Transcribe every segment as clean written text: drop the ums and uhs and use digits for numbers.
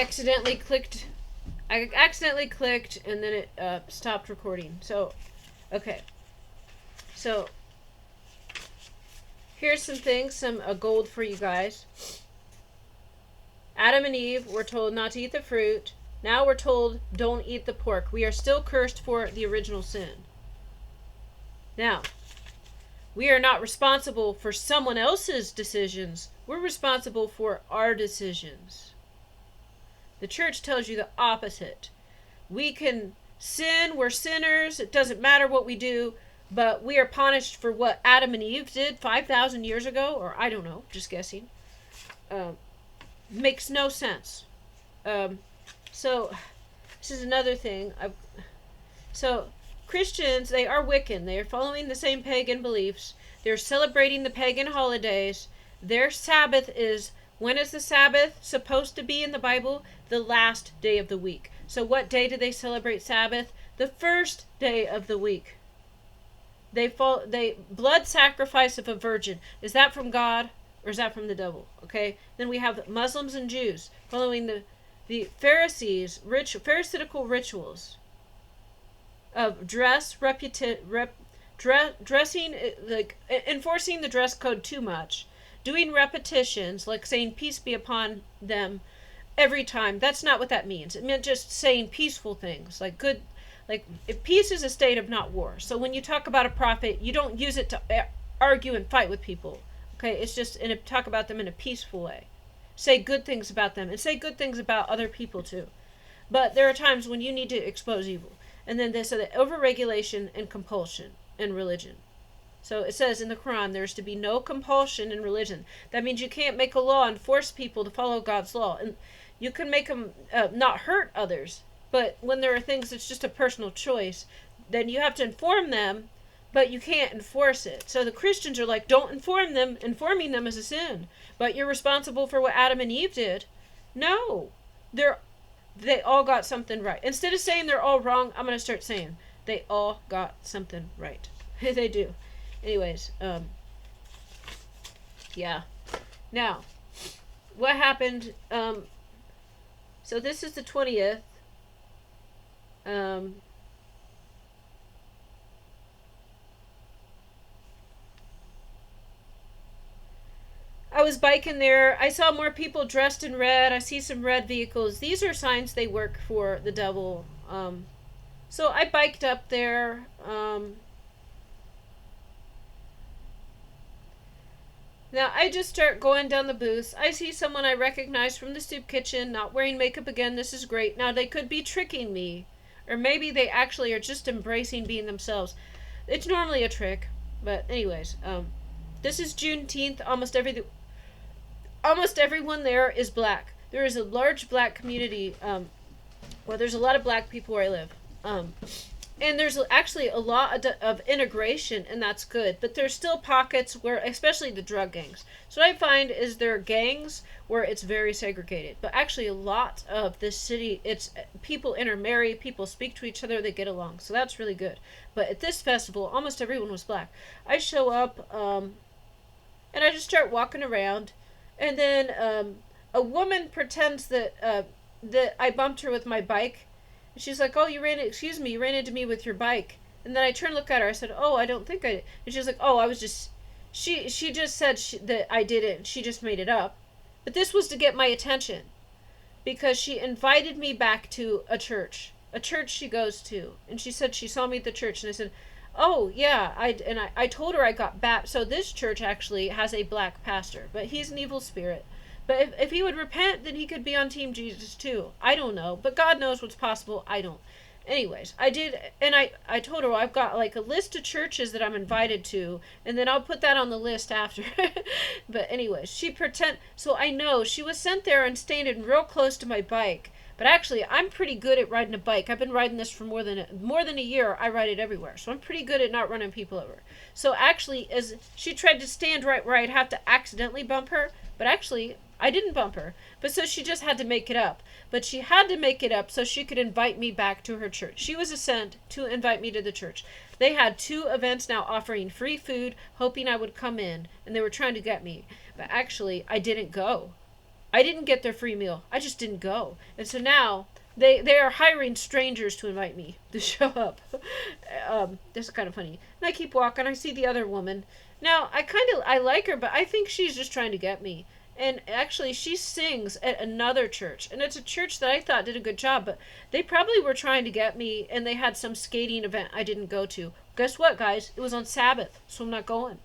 accidentally clicked and then it stopped recording. So, okay. So, here's some things, some gold for you guys. Adam and Eve were told not to eat the fruit. Now we're told don't eat the pork. We are still cursed for the original sin. Now, we are not responsible for someone else's decisions. We're responsible for our decisions. The church tells you the opposite. We can sin, we're sinners, it doesn't matter what we do, but we are punished for what Adam and Eve did 5,000 years ago, or I don't know, just guessing. Makes no sense. So, this is another thing. So, Christians, they are Wiccan. They are following the same pagan beliefs. They're celebrating the pagan holidays. Their Sabbath is, when is the Sabbath supposed to be in the Bible? The last day of the week. So what day do they celebrate Sabbath? The first day of the week. They blood sacrifice of a virgin. Is that from God or is that from the devil? Okay. Then we have Muslims and Jews following the Pharisees, Pharisaical rituals of dressing, like enforcing the dress code too much, doing repetitions like saying peace be upon them every time. That's not what that means. It meant just saying peaceful things, like good, like if peace is a state of not war. So when you talk about a prophet, you don't use it to argue and fight with people. Okay, it's just talk about them in a peaceful way. Say good things about them and say good things about other people too. But there are times when you need to expose evil. And then this, so the overregulation and compulsion in religion. So it says in the Quran, there's to be no compulsion in religion. That means you can't make a law and force people to follow God's law. And you can make them not hurt others. But when there are things that's just a personal choice, then you have to inform them, but you can't enforce it. So the Christians are like, don't inform them. Informing them is a sin. But you're responsible for what Adam and Eve did. No. They all got something right. Instead of saying they're all wrong, I'm going to start saying they all got something right. They do. Anyways, yeah. Now, what happened, so this is the 20th. I was biking there. I saw more people dressed in red. I see some red vehicles. These are signs they work for the devil. So I biked up there. Now I just start going down the booths. I see someone I recognize from the soup kitchen, not wearing makeup again. This is great. Now they could be tricking me. Or maybe they actually are just embracing being themselves. It's normally a trick. But anyways, this is Juneteenth. Almost everyone there is black. There is a large black community. Well, there's a lot of black people where I live. And there's actually a lot of integration, and that's good. But there's still pockets where, especially the drug gangs. So what I find is there are gangs where it's very segregated. But actually a lot of this city, it's people intermarry, people speak to each other, they get along. So that's really good. But at this festival, almost everyone was black. I show up, and I just start walking around. And then a woman pretends that I bumped her with my bike. And she's like, oh, you ran into me with your bike. And then I turned to look at her. I said, oh, I don't think I did. And she's like, oh, I was just... She just said that I did it. She just made it up. But this was to get my attention. Because she invited me back to a church she goes to. And she said she saw me at the church. And I said, oh, yeah. I told her I got baptized. So this church actually has a black pastor. But he's an evil spirit. But if he would repent, then he could be on Team Jesus too. I don't know. But God knows what's possible. I don't. Anyways, I did. And I told her, well, I've got like a list of churches that I'm invited to. And then I'll put that on the list after. But anyways, so I know she was sent there and standing real close to my bike. But actually, I'm pretty good at riding a bike. I've been riding this for more than a year. I ride it everywhere. So I'm pretty good at not running people over. So actually, as she tried to stand right where I'd have to accidentally bump her. But actually, I didn't bump her. But so she just had to make it up. But she had to make it up so she could invite me back to her church. She was sent to invite me to the church. They had 2 events now offering free food, hoping I would come in. And they were trying to get me. But actually, I didn't go. I didn't get their free meal. I just didn't go. And so now they are hiring strangers to invite me to show up. This is kind of funny. And I keep walking. I see the other woman. Now, I like her, but I think she's just trying to get me. And actually, she sings at another church. And it's a church that I thought did a good job, but they probably were trying to get me, and they had some skating event I didn't go to. Guess what, guys? It was on Sabbath, so I'm not going.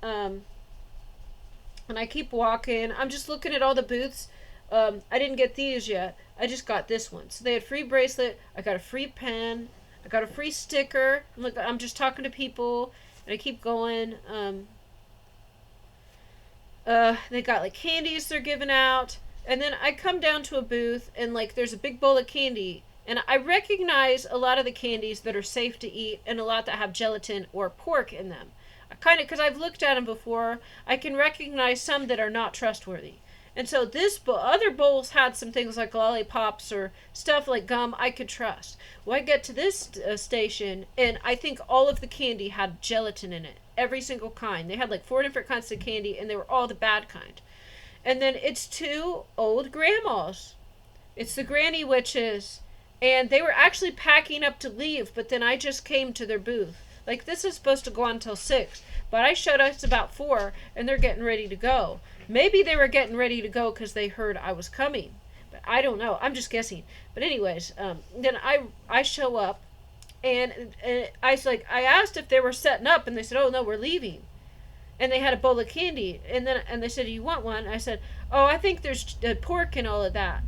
And I keep walking. I'm just looking at all the booths. I didn't get these yet. I just got this one. So they had free bracelet. I got a free pen. I got a free sticker. Look, I'm just talking to people, and I keep going. They got like candies they're giving out. And then I come down to a booth and like there's a big bowl of candy. And I recognize a lot of the candies that are safe to eat and a lot that have gelatin or pork in them. Because I've looked at them before, I can recognize some that are not trustworthy. And so other bowls had some things like lollipops or stuff like gum I could trust. Well, I get to this station, and I think all of the candy had gelatin in it. Every single kind. They had like 4 different kinds of candy, and they were all the bad kind. And then it's 2 old grandmas. It's the granny witches. And they were actually packing up to leave, but then I just came to their booth. Like, this is supposed to go on until 6, but I showed up about 4, and they're getting ready to go. Maybe they were getting ready to go because they heard I was coming. But I don't know. I'm just guessing. But anyways, then I show up, and I asked if they were setting up, and they said, oh, no, we're leaving. And they had a bowl of candy, and they said, do you want one? I said, oh, I think there's pork and all of that.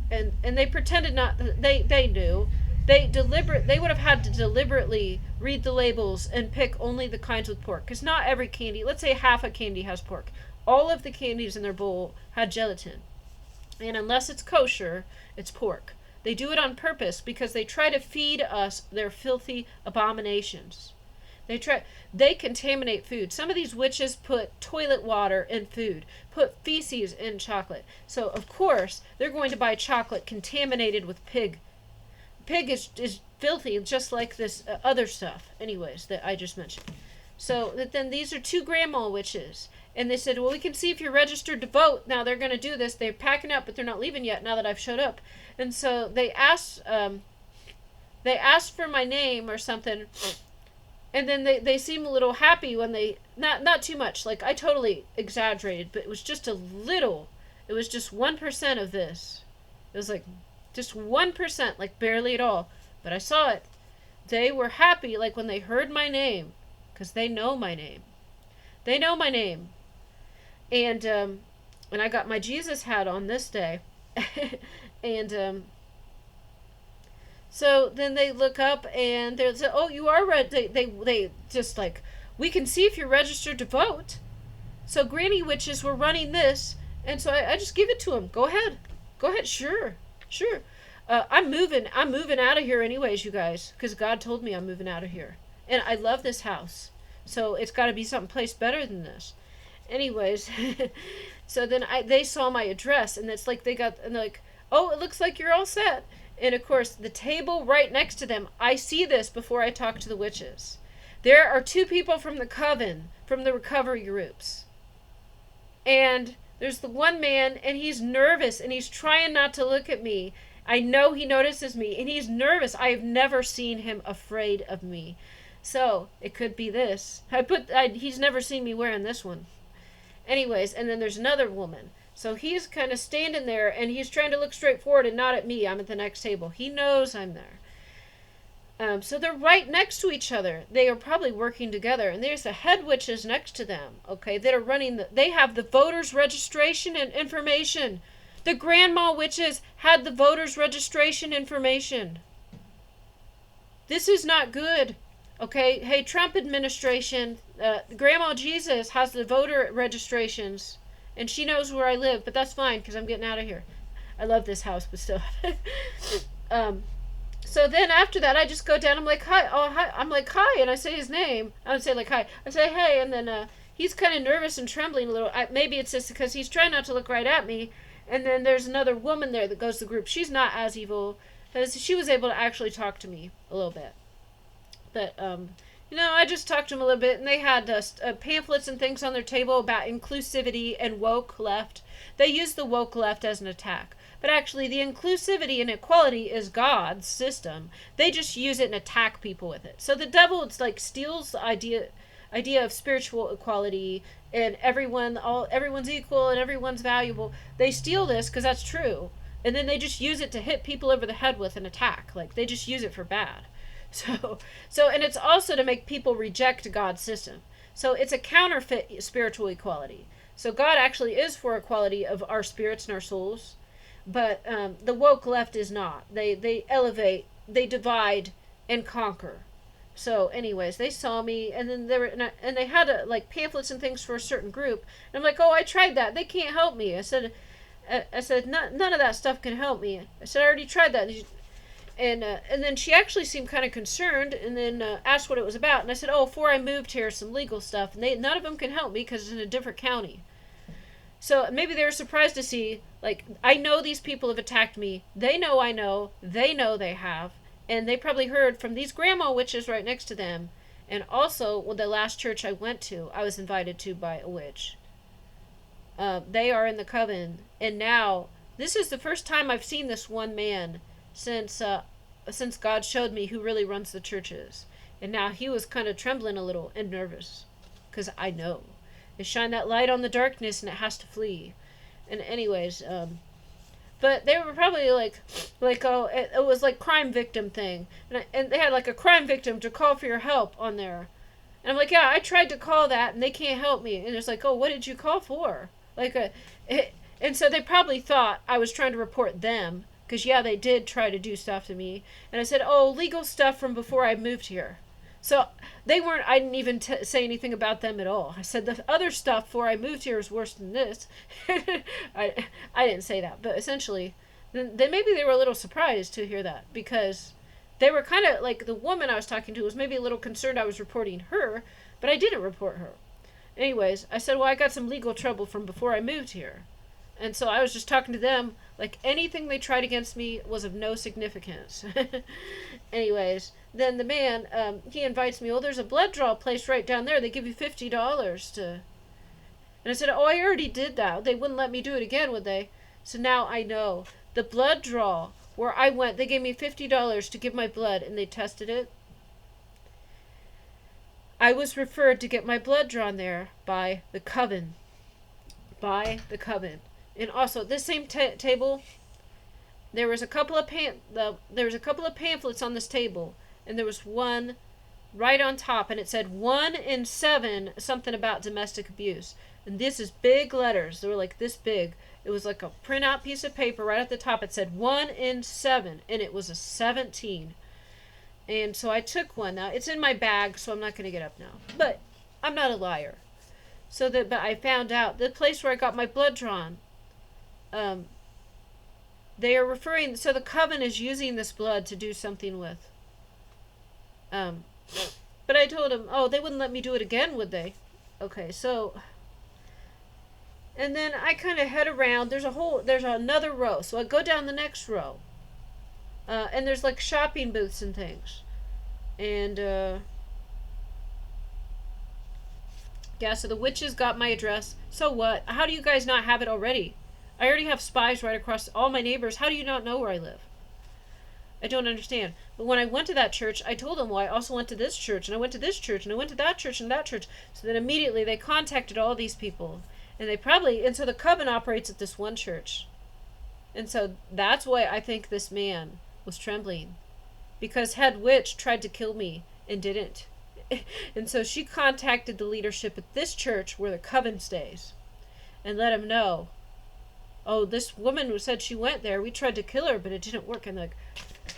And they pretended not, they knew. They would have had to deliberately read the labels and pick only the kinds with pork. Because not every candy, let's say half a candy has pork. All of the candies in their bowl had gelatin. And unless it's kosher, it's pork. They do it on purpose because they try to feed us their filthy abominations. They contaminate food. Some of these witches put toilet water in food, put feces in chocolate. So, of course, they're going to buy chocolate contaminated with pig. Pig is filthy, just like this other stuff, anyways, that I just mentioned. So, then these are 2 grandma witches. And they said, well, we can see if you're registered to vote. Now, they're going to do this. They're packing up, but they're not leaving yet now that I've showed up. And so they asked for my name or something. And then they seem a little happy when they, not too much. Like, I totally exaggerated, but it was just a little. It was just 1% of this. It was like just 1%, like barely at all. But I saw it. They were happy, like when they heard my name, because they know my name. They know my name. And I got my Jesus hat on this day. And so then they look up and they say, oh, you are they just like, we can see if you're registered to vote. So granny witches were running this, and so I just give it to them. Go ahead, sure. I'm moving out of here anyways, you guys, because God told me I'm moving out of here, and I love this house, so it's got to be someplace better than this. Anyways, so then they saw my address, and it's like and they're like, oh, it looks like you're all set. And of course, the table right next to them, I see this before I talk to the witches. There are 2 people from the coven, from the recovery groups. And there's the one man, and he's nervous, and he's trying not to look at me. I know he notices me, and he's nervous. I have never seen him afraid of me. So, it could be this. He's never seen me wearing this one. Anyways, and then there's another woman. So he's kind of standing there, and he's trying to look straight forward and not at me. I'm at the next table. He knows I'm there. So they're right next to each other. They are probably working together. And there's the head witches next to them, okay, that are running. They have the voters' registration and information. The grandma witches had the voters' registration information. This is not good. Okay, hey, Trump administration, Grandma Jesus has the voter registrations. And she knows where I live, but that's fine, because I'm getting out of here. I love this house, but still. So then after that, I just go down. I'm like, hi. Oh, hi. I'm like, hi. And I say his name. I don't say, like, hi. I say, hey. And then he's kind of nervous and trembling a little. Maybe it's just because he's trying not to look right at me. And then there's another woman there that goes to the group. She's not as evil. She was able to actually talk to me a little bit. But I just talked to them a little bit, and they had pamphlets and things on their table about inclusivity and woke left. They use the woke left as an attack. But actually, the inclusivity and equality is God's system. They just use it and attack people with it. So the devil, it's like, steals the idea of spiritual equality and everyone's equal and everyone's valuable. They steal this because that's true, and then they just use it to hit people over the head with an attack. Like, they just use it for bad. So and it's also to make people reject God's system. So it's a counterfeit spiritual equality. So God actually is for equality of our spirits and our souls, but the woke left is not. They elevate, they divide, and conquer. So, anyways, they saw me, and then they had like pamphlets and things for a certain group. And I'm like, oh, I tried that. They can't help me. I said, none of that stuff can help me. I said, I already tried that. And then she actually seemed kind of concerned, and then asked what it was about. And I said, oh, before I moved here, some legal stuff. And none of them can help me because it's in a different county. So maybe they were surprised to see, like, I know these people have attacked me. They know I know. They know they have. And they probably heard from these grandma witches right next to them. And also, the last church I went to, I was invited to by a witch. They are in the coven. And now, this is the first time I've seen this one man since God showed me who really runs the churches. And now he was kind of trembling a little and nervous. Because I know. They shine that light on the darkness and it has to flee. And anyways, but they were probably like, oh, it was like crime victim thing. And they had like a crime victim to call for your help on there. And I'm like, yeah, I tried to call that and they can't help me. And it's like, oh, what did you call for? And so they probably thought I was trying to report them. Because, yeah, they did try to do stuff to me. And I said, oh, legal stuff from before I moved here. So they weren't, I didn't even say anything about them at all. I said the other stuff before I moved here is worse than this. I didn't say that. But essentially, then maybe they were a little surprised to hear that. Because they were kind of, like, the woman I was talking to was maybe a little concerned I was reporting her. But I didn't report her. Anyways, I said, well, I got some legal trouble from before I moved here. And so I was just talking to them like anything they tried against me was of no significance. Anyways, then the man, he invites me, oh, there's a blood draw place right down there. They give you $50 to... And I said, oh, I already did that. They wouldn't let me do it again, would they? So now I know. The blood draw where I went, they gave me $50 to give my blood, and they tested it. I was referred to get my blood drawn there by the coven. By the coven. And also, this same table, there was a couple of pamphlets on this table, and there was one right on top, and it said 1 in 7 something about domestic abuse. And this is big letters. They were like this big. It was like a printout piece of paper right at the top. It said 1 in 7, and it was a 17. And so I took one. Now it's in my bag, so I'm not going to get up now. But I'm not a liar. But I found out the place where I got my blood drawn. They are referring, so the coven is using this blood to do something with. But I told him, oh, they wouldn't let me do it again, would they? Okay, so, and then I kind of head around. There's another row. So I go down the next row. And there's like shopping booths and things. And, yeah, so the witches got my address. So what? How do you guys not have it already? I already have spies right across all my neighbors. How do you not know where I live? I don't understand. But when I went to that church, I told them, well, I also went to this church, and I went to this church, and I went to that church, and that church. So then immediately they contacted all these people. And so the coven operates at this one church. And so that's why I think this man was trembling. Because head witch tried to kill me and didn't. And so she contacted the leadership at this church where the coven stays. And let him know, oh, this woman who said she went there, we tried to kill her, but it didn't work. And like,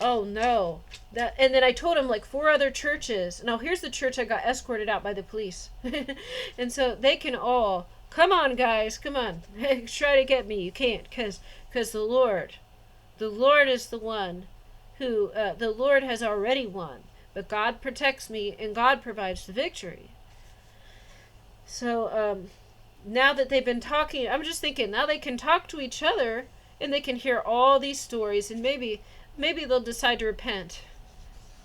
oh no. And then I told him like 4 other churches. Now here's the church I got escorted out by the police. And so they can all, come on guys, come on. Try to get me. You can't, because the Lord is the one who, the Lord has already won. But God protects me and God provides the victory. So, now that they've been talking, I'm just thinking, now they can talk to each other and they can hear all these stories, and maybe they'll decide to repent.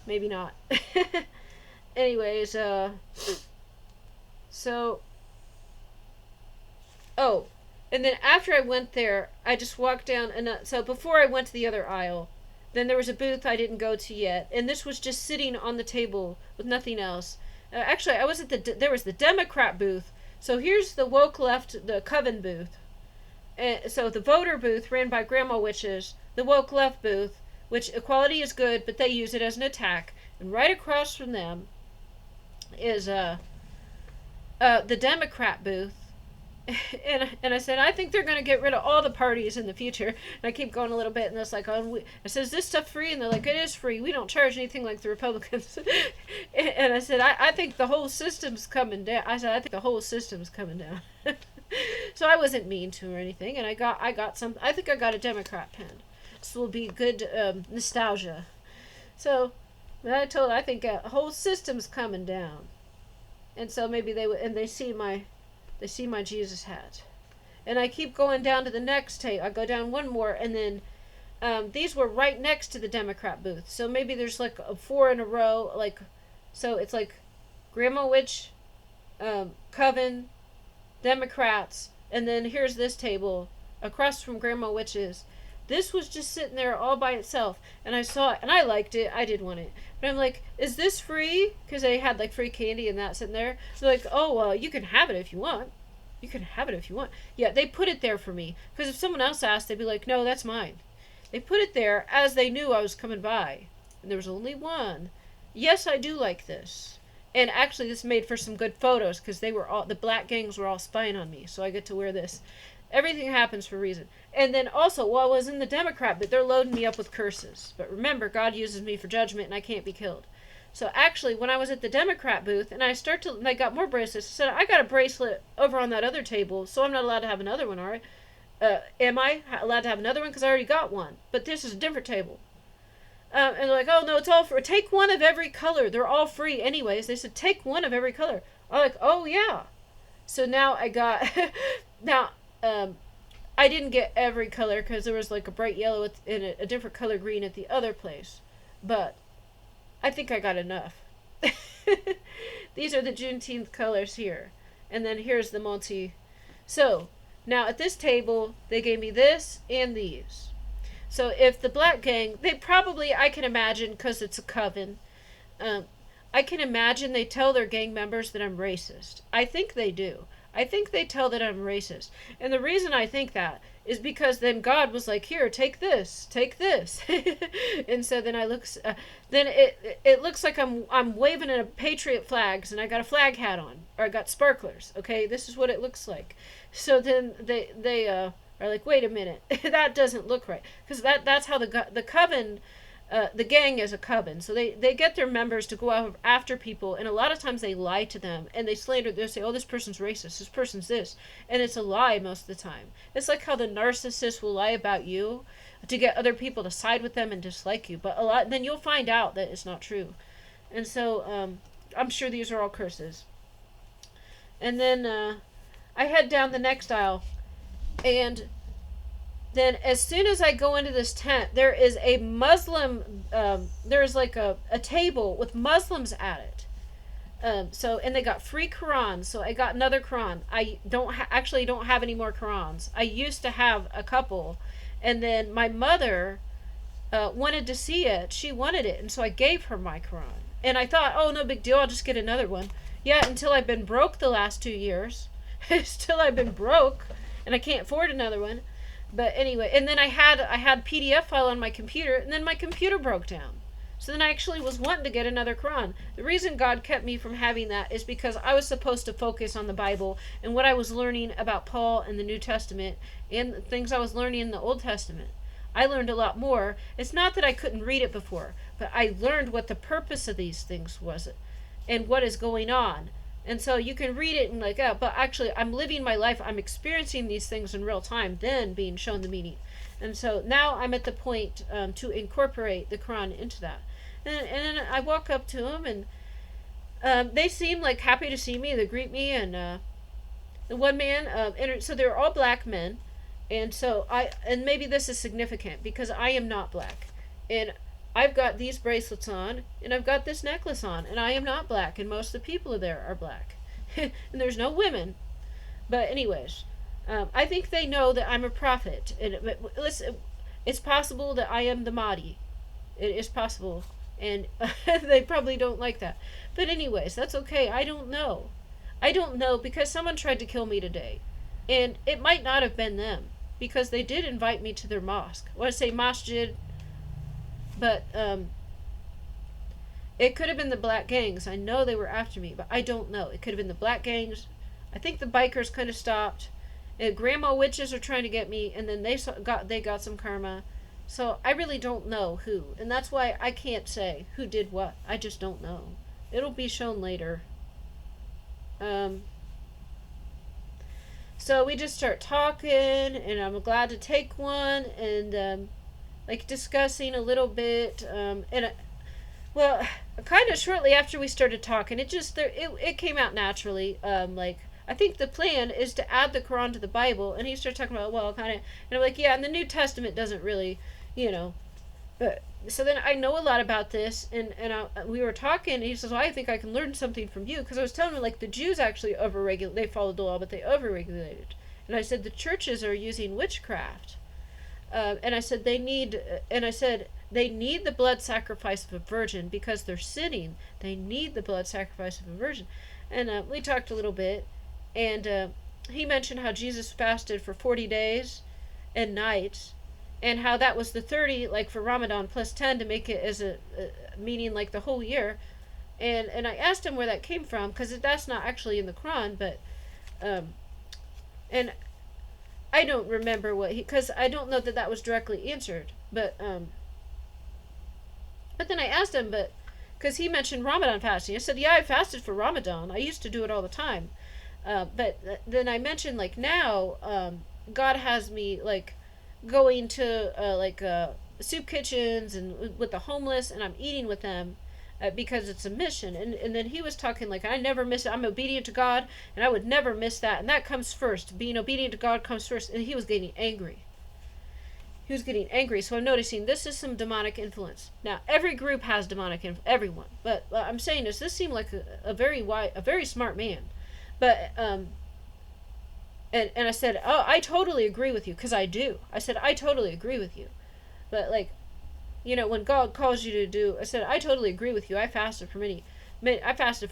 Maybe not. anyways, so, oh, and then after I went there, I just walked down, and so before I went to the other aisle, then there was a booth I didn't go to yet, and this was just sitting on the table with nothing else. Actually, I was at there was the Democrat booth. So here's the woke left, the coven booth. So the voter booth ran by grandma witches, the woke left booth, which equality is good, but they use it as an attack. And right across from them is the Democrat booth. And I said, I think they're going to get rid of all the parties in the future. And I keep going a little bit, and it's like, I said, is this stuff free? And they're like, it is free. We don't charge anything like the Republicans. And I said, I think the whole system's coming down. I said, I think the whole system's coming down. So I wasn't mean to her or anything, and I got some. I think I got a Democrat pen. This will be good nostalgia. So I told her, I think the whole system's coming down, and so maybe they see my Jesus hat. And I keep going down to the next table. I go down one more, and then these were right next to the Democrat booth. So maybe there's like 4 in a row. Like, so it's like Grandma Witch, Coven, Democrats, and then here's this table across from Grandma Witch's. This was just sitting there all by itself, and I saw it, and I liked it. I did want it. But I'm like, is this free? Because they had like free candy and that sitting there. They're like, oh, well, you can have it if you want. You can have it if you want. Yeah, they put it there for me. Because if someone else asked, they'd be like, no, that's mine. They put it there as they knew I was coming by. And there was only one. Yes, I do like this. And actually, this made for some good photos because the black gangs were all spying on me. So I get to wear this. Everything happens for a reason. And then also, while I was in the Democrat, but they're loading me up with curses. But remember, God uses me for judgment, and I can't be killed. So actually, when I was at the Democrat booth, and I got more bracelets, I said, I got a bracelet over on that other table, so I'm not allowed to have another one, all right? Am I allowed to have another one? Because I already got one. But this is a different table. And they're like, oh, no, it's all free. Take one of every color. They're all free anyways. They said, take one of every color. I'm like, oh, yeah. So now I got... I didn't get every color because there was like a bright yellow and a different color green at the other place. But I think I got enough. These are the Juneteenth colors here. And then here's the multi. So, now at this table, they gave me this and these. So if the black gang, I can imagine, because it's a coven, I can imagine they tell their gang members that I'm racist. I think they do. I think they tell that I'm racist. And the reason I think that is because then God was like, here, take this. And so then then it looks like I'm waving in a patriot flags, and I got a flag hat on, or I got sparklers. Okay, this is what it looks like. So then they are like, wait a minute, that doesn't look right, because that's how the coven. The gang is a coven, so they get their members to go out after people, and a lot of times they lie to them, and they slander. They say, oh, this person's racist, this person's this, and it's a lie most of the time. It's like how the narcissist will lie about you to get other people to side with them and dislike you, but then you'll find out that it's not true. And so I'm sure these are all curses. And then I head down the next aisle, and then as soon as I go into this tent, there is a Muslim, there's like a table with Muslims at it. And they got free Qurans, so I got another Quran. I don't have any more Qurans. I used to have a couple, and then my mother wanted to see it. She wanted it, and so I gave her my Quran. And I thought, oh, no big deal, I'll just get another one. Yeah, until I've been broke the last 2 years. Still I've been broke, and I can't afford another one. But anyway, and then I had PDF file on my computer, and then my computer broke down. So then I actually was wanting to get another Quran. The reason God kept me from having that is because I was supposed to focus on the Bible and what I was learning about Paul and the New Testament and things I was learning in the Old Testament. I learned a lot more. It's not that I couldn't read it before, but I learned what the purpose of these things was and what is going on. And so you can read it and like, oh, but actually I'm living my life. I'm experiencing these things in real time, then being shown the meaning. And so now I'm at the point to incorporate the Quran into that. And then I walk up to them, and they seem like happy to see me. They greet me, and the one man, so they're all black men. And so and maybe this is significant because I am not black. And I've got these bracelets on, and I've got this necklace on, and I am not black, and most of the people there are black. And there's no women. But anyways, I think they know that I'm a prophet. And listen, it's possible that I am the Mahdi. It is possible. And they probably don't like that. But anyways, that's okay. I don't know. I don't know because someone tried to kill me today. And it might not have been them. Because they did invite me to their mosque. I want to say masjid. But it could have been the black gangs. I know they were after me. But I don't know. It could have been the black gangs. I think the bikers kind of stopped. And grandma witches are trying to get me. And then they got some karma. So I really don't know who. And that's why I can't say who did what. I just don't know. It'll be shown later. So we just start talking, and I'm glad to take one, and like discussing a little bit. Well, kind of shortly after we started talking, it came out naturally. Like, I think the plan is to add the Quran to the Bible, and he started talking about, well, kind of, and I'm like, yeah, and the New Testament doesn't really, but so then I know a lot about this, and we were talking, and he says, well, I think I can learn something from you, because I was telling him, like, the Jews actually they followed the law, but they overregulated, and I said the churches are using witchcraft, and I said they need the blood sacrifice of a virgin, because they're sinning, they need the blood sacrifice of a virgin, and we talked a little bit, and he mentioned how Jesus fasted for 40 days and nights, and how that was the 30, like for Ramadan, plus 10 to make it as a meaning like the whole year. And I asked him where that came from, because that's not actually in the Quran, but, and I don't remember because I don't know that was directly answered, but then I asked him, because he mentioned Ramadan fasting. I said, yeah, I fasted for Ramadan. I used to do it all the time. But then I mentioned, like, now, God has me, like, going to soup kitchens and with the homeless, and I'm eating with them because it's a mission. And then he was talking like, I never miss it. I'm obedient to God, and I would never miss that. And that comes first. Being obedient to God comes first. And he was getting angry. So I'm noticing this is some demonic influence. Now, every group has demonic influence. Everyone. But I'm saying this seemed like a very smart man. But And I said, oh, I totally agree with you, because I do. I said, I totally agree with you. But, like, when God calls you to do, I said, I totally agree with you. I fasted for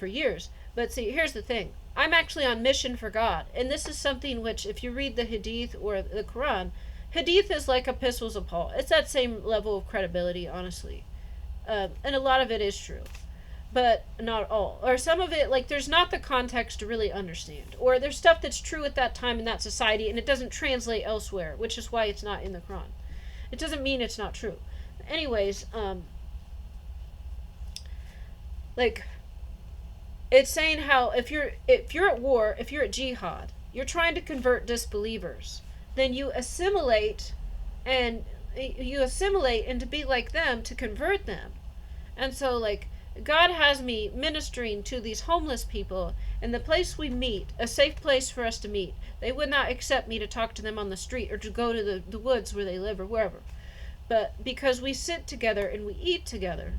years. But see, here's the thing. I'm actually on mission for God. And this is something which, if you read the Hadith or the Quran, Hadith is like epistles of Paul. It's that same level of credibility, honestly. And a lot of it is true. But not all. Or some of it, like, there's not the context to really understand. Or there's stuff that's true at that time in that society, and it doesn't translate elsewhere, which is why it's not in the Quran. It doesn't mean it's not true. Anyways, like, it's saying how if you're at war, if you're at jihad, you're trying to convert disbelievers, then you assimilate and to be like them, to convert them. And so, like, God has me ministering to these homeless people, and the place we meet, a safe place for us to meet. They would not accept me to talk to them on the street or to go to the woods where they live or wherever. But because we sit together and we eat together,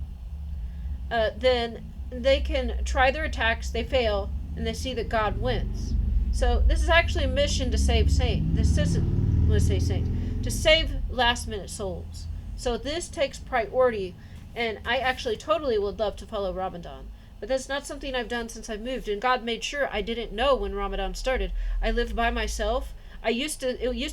then they can try their attacks, they fail, and they see that God wins. So this is actually a mission to save saints. This isn't, let's say saints, to save last-minute souls. So this takes priority. And I actually totally would love to follow Ramadan. But that's not something I've done since I've moved. And God made sure I didn't know when Ramadan started. I lived by myself. It used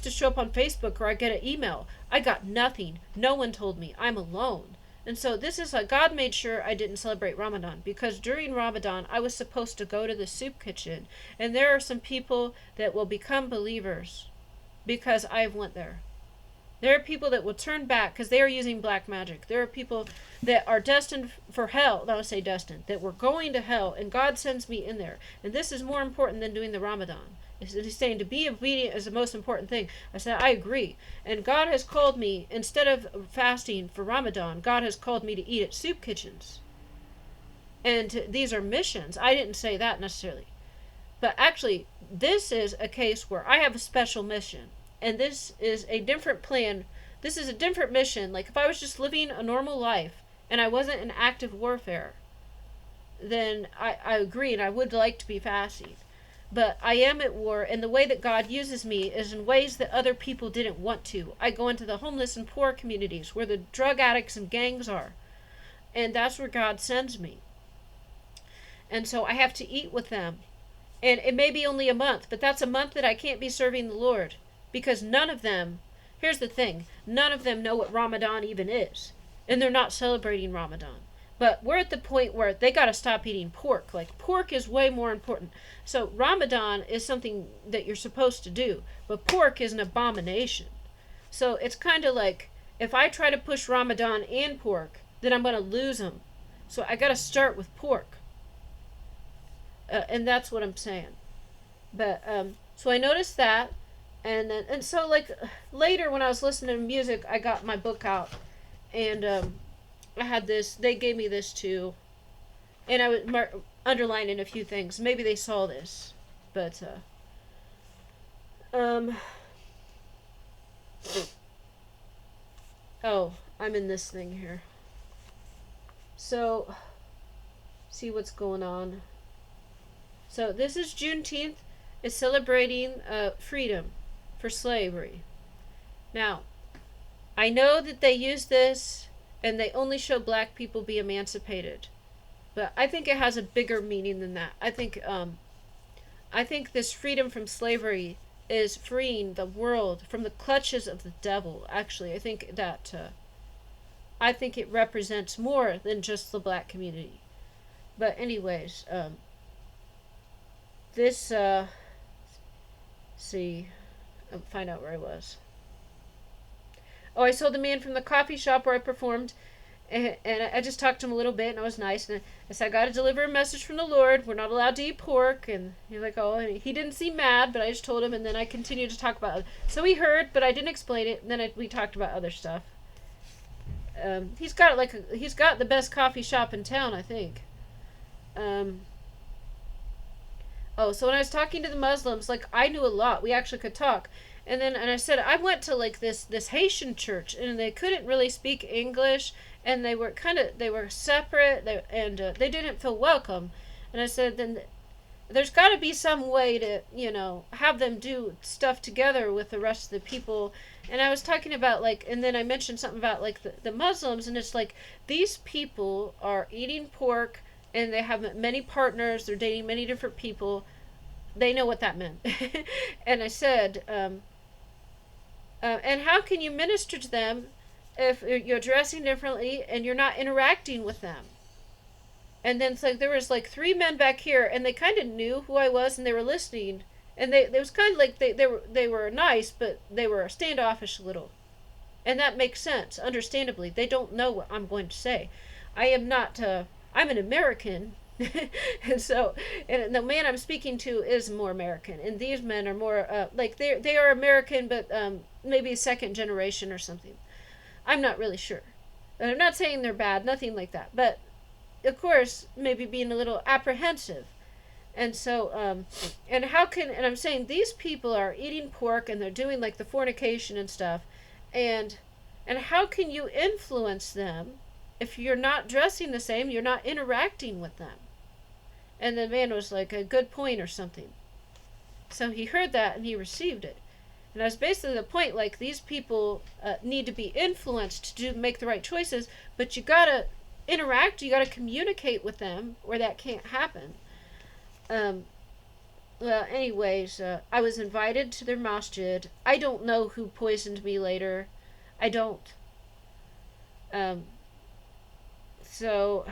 to show up on Facebook, or I get an email. I got nothing. No one told me. I'm alone. And so this is God made sure I didn't celebrate Ramadan. Because during Ramadan, I was supposed to go to the soup kitchen. And there are some people that will become believers because I've went there. There are people that will turn back because they are using black magic. There are people that are destined for hell. No, I say destined. That we're going to hell, and God sends me in there. And this is more important than doing the Ramadan. He's saying to be obedient is the most important thing. I said, I agree. And God has called me, instead of fasting for Ramadan, God has called me to eat at soup kitchens. And these are missions. I didn't say that necessarily. But actually, this is a case where I have a special mission. And this is a different plan This is a different mission. Like, if I was just living a normal life and I wasn't in active warfare, then I agree, and I would like to be fasting. But I am at war, and the way that God uses me is in ways that other people didn't want to. I go into the homeless and poor communities where the drug addicts and gangs are, and that's where God sends me. And so I have to eat with them. And it may be only a month, but that's a month that I can't be serving the Lord, because none of them, here's the thing, none of them know what Ramadan even is, and they're not celebrating Ramadan. But we're at the point where they got to stop eating pork. Like, pork is way more important. So Ramadan is something that you're supposed to do, but pork is an abomination. So it's kind of like, if I try to push Ramadan and pork, then I'm going to lose them. So I got to start with pork. And that's what I'm saying. But so I noticed that, and so like later when I was listening to music, I got my book out, and I had this. They gave me this too, and I was underlining a few things. Maybe they saw this, but oh, I'm in this thing here. So, see what's going on. So this is Juneteenth. It's celebrating freedom for slavery. Now, I know that they use this and they only show black people be emancipated, but I think it has a bigger meaning than that. I think this freedom from slavery is freeing the world from the clutches of the devil. Actually, I think that I think it represents more than just the black community. But anyways, this see, I'll find out where I was. Oh, I saw the man from the coffee shop where I performed, and I just talked to him a little bit, and I was nice, and I said, I got to deliver a message from the Lord. We're not allowed to eat pork, and he's like, oh, and he didn't seem mad, but I just told him, and then I continued to talk about it. So he heard, but I didn't explain it, and then we talked about other stuff. He's got the best coffee shop in town, I think. Oh, so when I was talking to the Muslims, like, I knew a lot. We actually could talk. And I said, I went to, like, this Haitian church, and they couldn't really speak English, and they were separate, they didn't feel welcome. And I said, then there's got to be some way to, have them do stuff together with the rest of the people. And I was talking about, like, and then I mentioned something about, like, the Muslims, and it's like, these people are eating pork, and they have many partners, they're dating many different people. They know what that meant. And I said, and how can you minister to them if you're dressing differently and you're not interacting with them? And then it's like, there was like 3 men back here, and they kind of knew who I was, and they were listening, and it was kind of like they were nice, but they were standoffish a little. And that makes sense, understandably. They don't know what I'm going to say. I am not, I'm an American, and so, and the man I'm speaking to is more American, and these men are more, like, they are American, but maybe second generation or something. I'm not really sure. And I'm not saying they're bad, nothing like that, but, of course, maybe being a little apprehensive. And so, and I'm saying these people are eating pork, and they're doing, like, the fornication and stuff, and how can you influence them if you're not dressing the same, you're not interacting with them? And the man was like, a good point or something. So he heard that and he received it. And that's basically the point, like, these people need to be influenced to make the right choices, but you gotta interact, you gotta communicate with them, or that can't happen. Well, anyways, I was invited to their masjid. I don't know who poisoned me later. I don't. So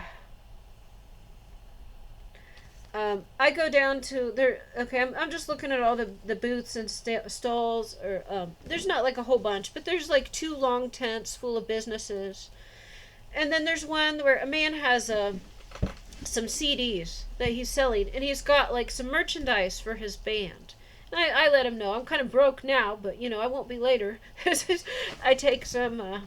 I go down to there. Okay, I'm just looking at all the booths and stalls. Or there's not like a whole bunch, but there's like 2 long tents full of businesses, and then there's one where a man has some CDs that he's selling, and he's got like some merchandise for his band. And I let him know I'm kind of broke now, but I won't be later. I take some.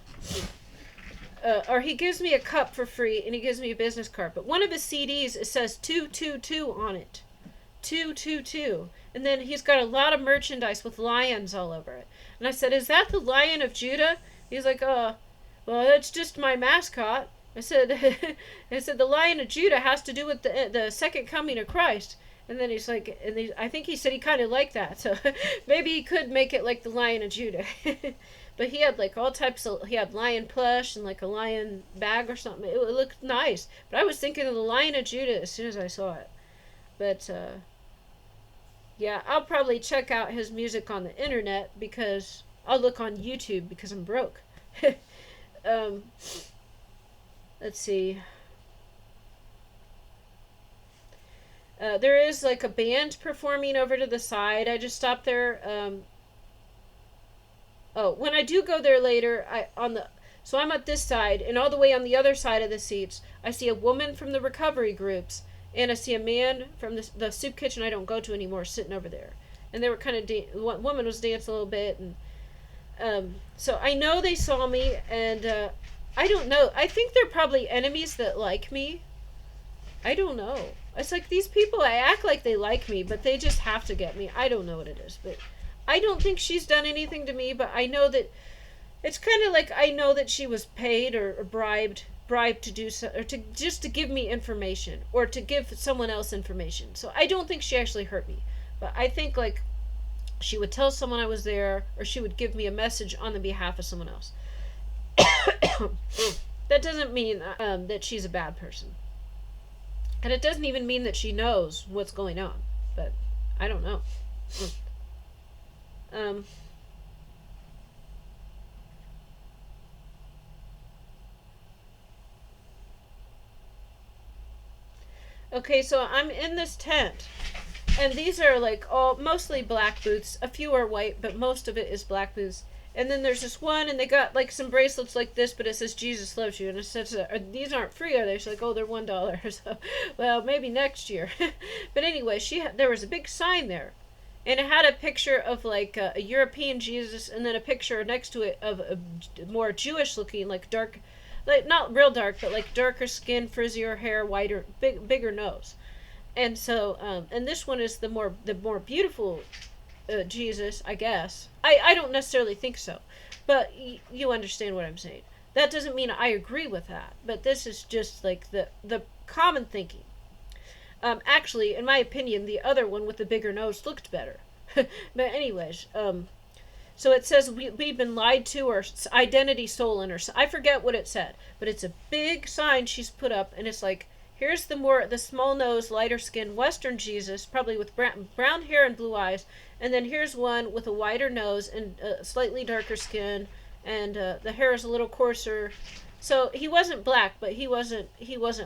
Or he gives me a cup for free, and he gives me a business card. But one of his CDs, it says 222 on it. 222. And then he's got a lot of merchandise with lions all over it. And I said, is that the Lion of Judah? He's like, well, that's just my mascot. I said, I said the Lion of Judah has to do with the second coming of Christ. And then he's like, I think he said he kind of liked that, so maybe he could make it like the Lion of Judah. But he had like all types of, he had lion plush and like a lion bag or something. It looked nice. But I was thinking of the Lion of Judah as soon as I saw it. But yeah, I'll probably check out his music on the internet, because I'll look on YouTube because I'm broke. Let's see. There is like a band performing over to the side. I just stopped there. Oh, when I do go there later, so I'm at this side, and all the way on the other side of the seats, I see a woman from the recovery groups, and I see a man from the soup kitchen I don't go to anymore sitting over there. And they were kind of, one woman was dancing a little bit, and so I know they saw me, and I don't know. I think they're probably enemies that like me. I don't know. It's like these people, I act like they like me, but they just have to get me. I don't know what it is, but I don't think she's done anything to me, but I know that it's kind of like I know that she was paid or bribed to do so, or to just to give me information, or to give someone else information. So I don't think she actually hurt me, but I think like she would tell someone I was there, or she would give me a message on the behalf of someone else. That doesn't mean that she's a bad person. And it doesn't even mean that she knows what's going on. But I don't know. Okay, so I'm in this tent. And these are like all mostly black booths. A few are white, but most of it is black booths. And then there's this one, and they got like some bracelets like this, but it says Jesus loves you. And it says, these aren't free, are they? She's like, oh, they're $1. So, well, maybe next year. But anyway, there was a big sign there. And it had a picture of like a European Jesus, and then a picture next to it of a more Jewish looking, like dark, like not real dark, but like darker skin, frizzier hair, whiter, bigger nose. And so, and this one is the more beautiful Jesus, I guess. I don't necessarily think so, but you understand what I'm saying. That doesn't mean I agree with that, but this is just like the common thinking. Actually, in my opinion, the other one with the bigger nose looked better. But anyways, so it says we've been lied to, or identity stolen, or I forget what it said, but it's a big sign she's put up, and it's like, here's the small nose, lighter skin Western Jesus, probably with brown hair and blue eyes, and then here's one with a wider nose and slightly darker skin, and the hair is a little coarser. So he wasn't black, but he wasn't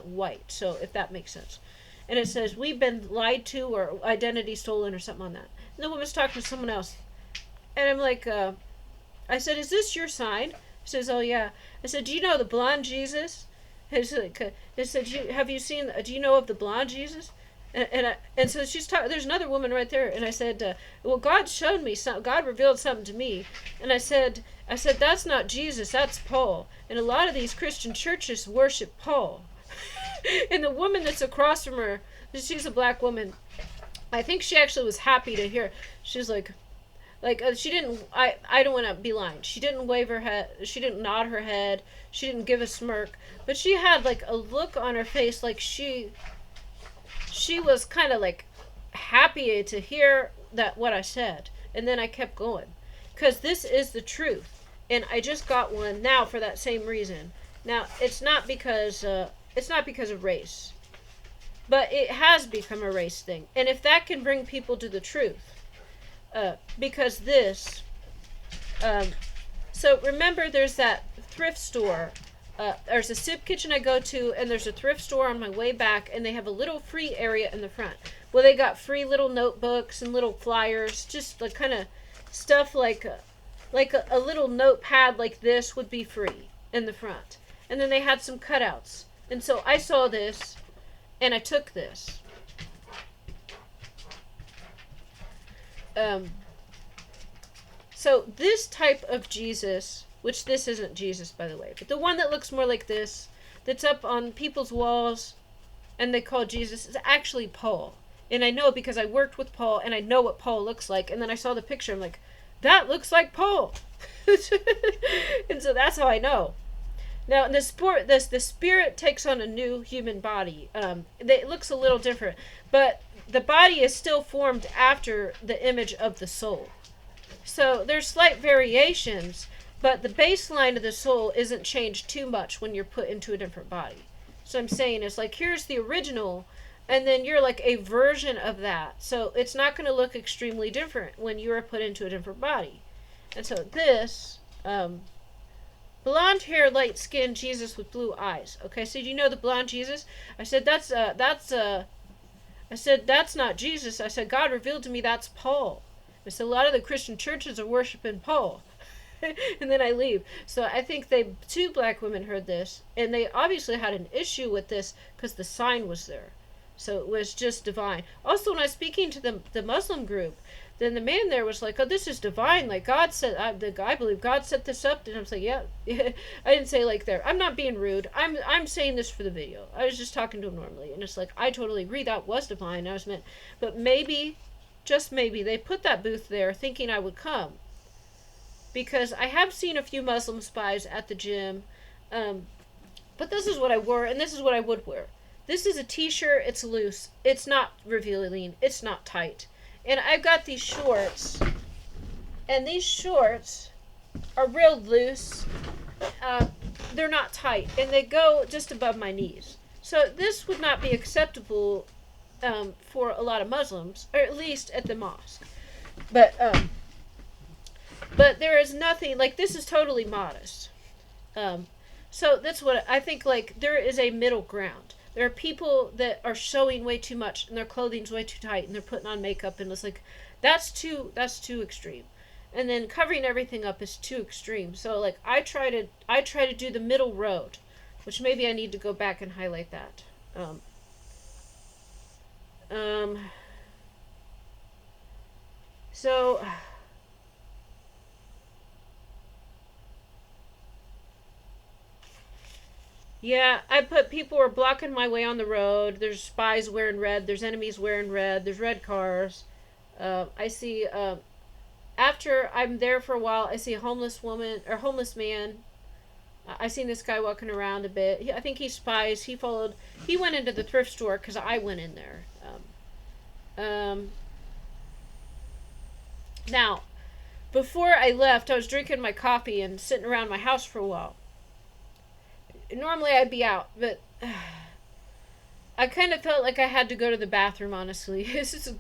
white. So if that makes sense. And it says we've been lied to, or identity stolen, or something on that. And the woman's talking to someone else, and I'm like, I said, "Is this your sign?" She says, "Oh yeah." I said, "Do you know the blonde Jesus?" It said, "Have you seen? Do you know of the blonde Jesus?" And so she's talking. There's another woman right there, and I said, "Well, God showed me something. God revealed something to me." And I said, "That's not Jesus. That's Paul. And a lot of these Christian churches worship Paul." And the woman that's across from her, she's a black woman. I think she actually was happy to hear. She's like she didn't. I don't want to be lying. She didn't wave her head. She didn't nod her head. She didn't give a smirk. But she had like a look on her face, like she was kind of like happy to hear that what I said. And then I kept going, because this is the truth. And I just got one now for that same reason. Now it's not because of race, but it has become a race thing. And if that can bring people to the truth, because this, so remember, there's that thrift store. There's a soup kitchen I go to, and there's a thrift store on my way back, and they have a little free area in the front. Well, they got free little notebooks and little flyers, just the kind of stuff like a little notepad like this would be free in the front. And then they had some cutouts. And so I saw this, and I took this. So this type of Jesus, which this isn't Jesus, by the way, but the one that looks more like this, that's up on people's walls, and they call Jesus, is actually Paul. And I know because I worked with Paul, and I know what Paul looks like. And then I saw the picture, I'm like, that looks like Paul. And so that's how I know. Now, the spirit takes on a new human body. It looks a little different, but the body is still formed after the image of the soul. So there's slight variations, but the baseline of the soul isn't changed too much when you're put into a different body. So I'm saying is like, here's the original, and then you're like a version of that. So it's not going to look extremely different when you're put into a different body. And so this, blonde hair, light skin Jesus with blue eyes. Okay, so do you know the blonde Jesus? I said, that's not Jesus. I said, God revealed to me that's Paul. I said, a lot of the Christian churches are worshiping Paul. And then I leave. So I think two black women heard this, and they obviously had an issue with this because the sign was there. So it was just divine. Also, when I was speaking to the Muslim group, then the man there was like, oh, this is divine. Like God said, I believe God set this up. And I was like, yeah. I didn't say like there. I'm not being rude. I'm saying this for the video. I was just talking to him normally. And it's like, I totally agree that was divine. I was meant, but maybe, just maybe, they put that booth there thinking I would come. Because I have seen a few Muslim spies at the gym. But this is what I wore, and this is what I would wear. This is a t-shirt. It's loose. It's not revealing. It's not tight. And I've got these shorts. And these shorts are real loose. They're not tight. And they go just above my knees. So this would not be acceptable for a lot of Muslims. Or at least at the mosque. But there is nothing, like, this is totally modest. So that's what I think, like, there is a middle ground. There are people that are showing way too much, and their clothing's way too tight, and they're putting on makeup, and it's like, that's too extreme. And then covering everything up is too extreme. So, like, I try to do the middle road, which maybe I need to go back and highlight that. So... yeah, I put people are blocking my way on the road. There's spies wearing red. There's enemies wearing red. There's red cars. I see, after I'm there for a while, I see a homeless woman, or homeless man. I seen this guy walking around a bit. I think he spies. He went into the thrift store because I went in there. Now, before I left, I was drinking my coffee and sitting around my house for a while. Normally I'd be out, but I kind of felt like I had to go to the bathroom, honestly.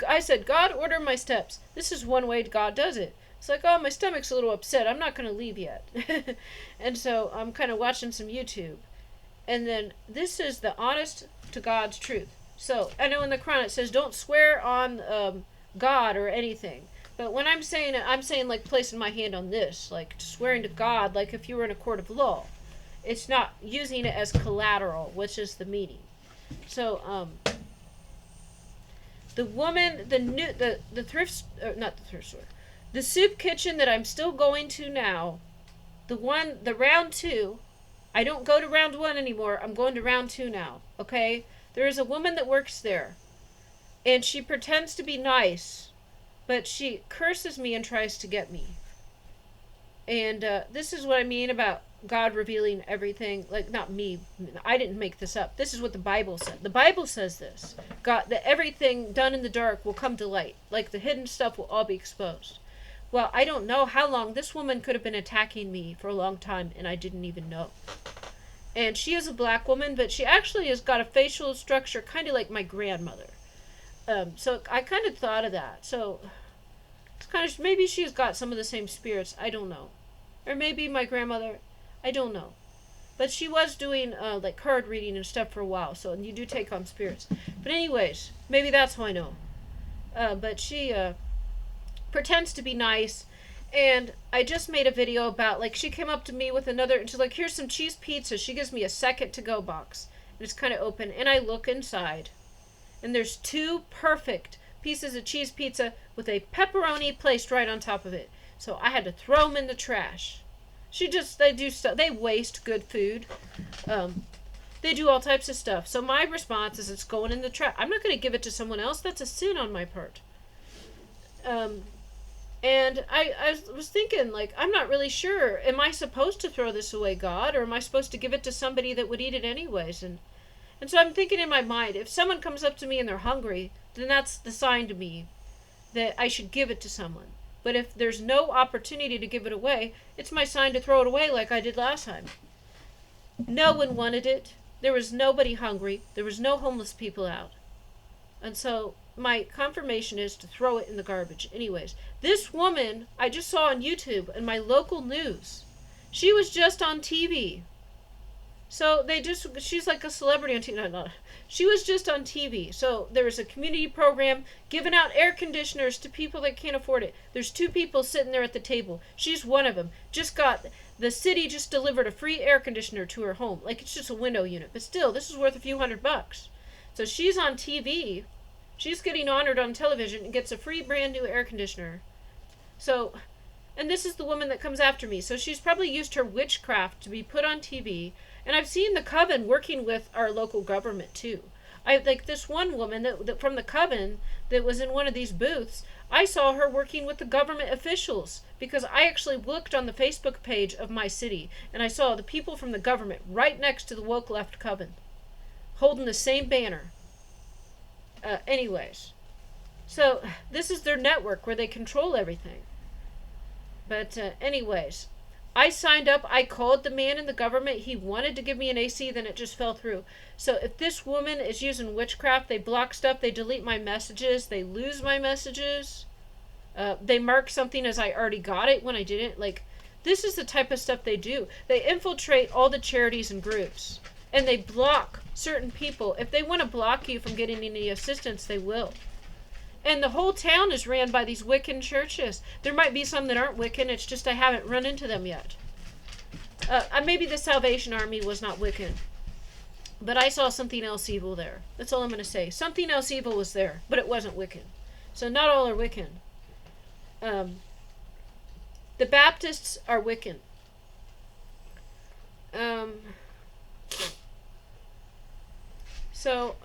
I said, God, order my steps. This is one way God does it. It's like, oh, my stomach's a little upset. I'm not going to leave yet. And so I'm kind of watching some YouTube. And then this is the honest to God's truth. So I know in the Quran it says don't swear on God or anything. But when I'm saying it, I'm saying like placing my hand on this, like swearing to God, like if you were in a court of law. It's not using it as collateral, which is the meaning. So, the woman, the thrift, not the thrift store, the soup kitchen that I'm still going to now, the round 2, I don't go to round 1 anymore. I'm going to round 2 now. Okay, there is a woman that works there, and she pretends to be nice, but she curses me and tries to get me. And this is what I mean about God revealing everything. Like, not me. I didn't make this up. This is what the Bible said. The Bible says this. God, that everything done in the dark will come to light. Like, the hidden stuff will all be exposed. Well, I don't know how long. This woman could have been attacking me for a long time, and I didn't even know. And she is a black woman, but she actually has got a facial structure kind of like my grandmother. So I kind of thought of that. So it's kind of, maybe she's got some of the same spirits. I don't know. Or maybe my grandmother, I don't know. But she was doing like card reading and stuff for a while, so you do take on spirits. But anyways, maybe that's how I know. But she pretends to be nice, and I just made a video about, like, she came up to me with another, and she's like, here's some cheese pizza. She gives me a second to go box, and it's kind of open, and I look inside, and there's 2 perfect pieces of cheese pizza with a pepperoni placed right on top of it. So I had to throw them in the trash. They do stuff. They waste good food. They do all types of stuff. So my response is it's going in the trash. I'm not going to give it to someone else. That's a sin on my part. And I was thinking, like, I'm not really sure. Am I supposed to throw this away, God? Or am I supposed to give it to somebody that would eat it anyways? And so I'm thinking in my mind, if someone comes up to me and they're hungry, then that's the sign to me that I should give it to someone. But if there's no opportunity to give it away, it's my sign to throw it away like I did last time. No one wanted it. There was nobody hungry. There was no homeless people out. And so my confirmation is to throw it in the garbage. Anyways, this woman I just saw on YouTube in my local news. She was just on TV. So she's like a celebrity on TV. No. She was just on TV. So there was a community program giving out air conditioners to people that can't afford it. There's 2 people sitting there at the table. She's one of them. The city just delivered a free air conditioner to her home. Like, it's just a window unit. But still, this is worth a few $100. So she's on TV. She's getting honored on television and gets a free brand new air conditioner. So, and this is the woman that comes after me. So she's probably used her witchcraft to be put on TV. And I've seen the coven working with our local government too. I like this one woman that from the coven that was in one of these booths. I saw her working with the government officials because I actually looked on the Facebook page of my city and I saw the people from the government right next to the woke left coven holding the same banner. Anyways, so this is their network where they control everything. But anyways, I signed up. I called the man in the government. He wanted to give me an AC, then it just fell through. So if this woman is using witchcraft, they block stuff, they delete my messages, they lose my messages, they mark something as I already got it when I didn't. Like, this is the type of stuff they do. They infiltrate all the charities and groups, and they block certain people. If they want to block you from getting any assistance, they will. And the whole town is ran by these Wiccan churches. There might be some that aren't Wiccan. It's just I haven't run into them yet. Maybe the Salvation Army was not Wiccan. But I saw something else evil there. That's all I'm going to say. Something else evil was there, but it wasn't Wiccan. So not all are Wiccan. The Baptists are Wiccan. So...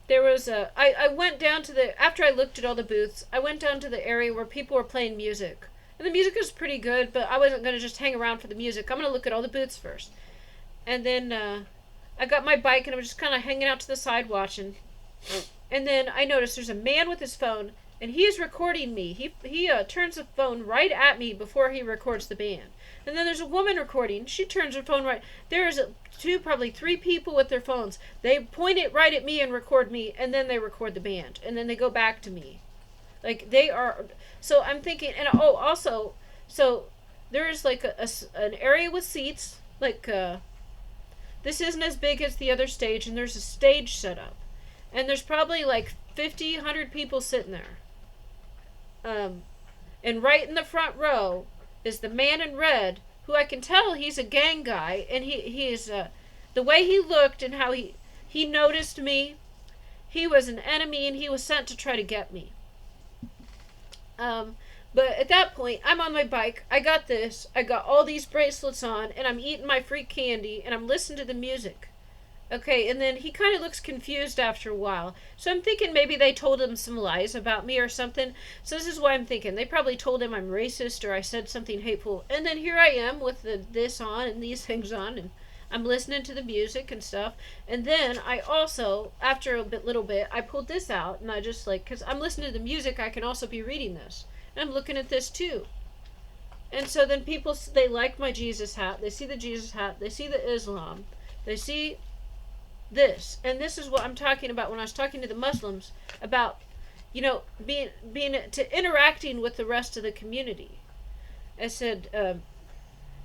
there was I went down to after I looked at all the booths, I went down to the area where people were playing music. And the music was pretty good, but I wasn't going to just hang around for the music. I'm going to look at all the booths first. And then I got my bike and I was just kind of hanging out to the side watching. And then I noticed there's a man with his phone and he is recording me. He turns the phone right at me before he records the band. And then there's a woman recording. She turns her phone right. There's probably 3 people with their phones. They point it right at me and record me, and then they record the band, and then they go back to me. Like, they are... So I'm thinking... And also... So there's like an area with seats. Like, this isn't as big as the other stage, and there's a stage set up. And there's probably like 50, 100 people sitting there. And right in the front row is the man in red, who I can tell he's a gang guy, and he is the way he looked and how he noticed me. He was an enemy, and he was sent to try to get me. But at that point, I'm on my bike. I got all these bracelets on, and I'm eating my free candy, and I'm listening to the music. Okay, and then he kind of looks confused after a while. So I'm thinking maybe they told him some lies about me or something. So this is what I'm thinking. They probably told him I'm racist or I said something hateful. And then here I am with this on and these things on, and I'm listening to the music and stuff. And then I also, after a little bit, I pulled this out, and I just because I'm listening to the music, I can also be reading this. And I'm looking at this too. And so then people, they like my Jesus hat. They see the Jesus hat. They see the Islam. They see this. And this is what I'm talking about when I was talking to the Muslims about, being interacting with the rest of the community. I said,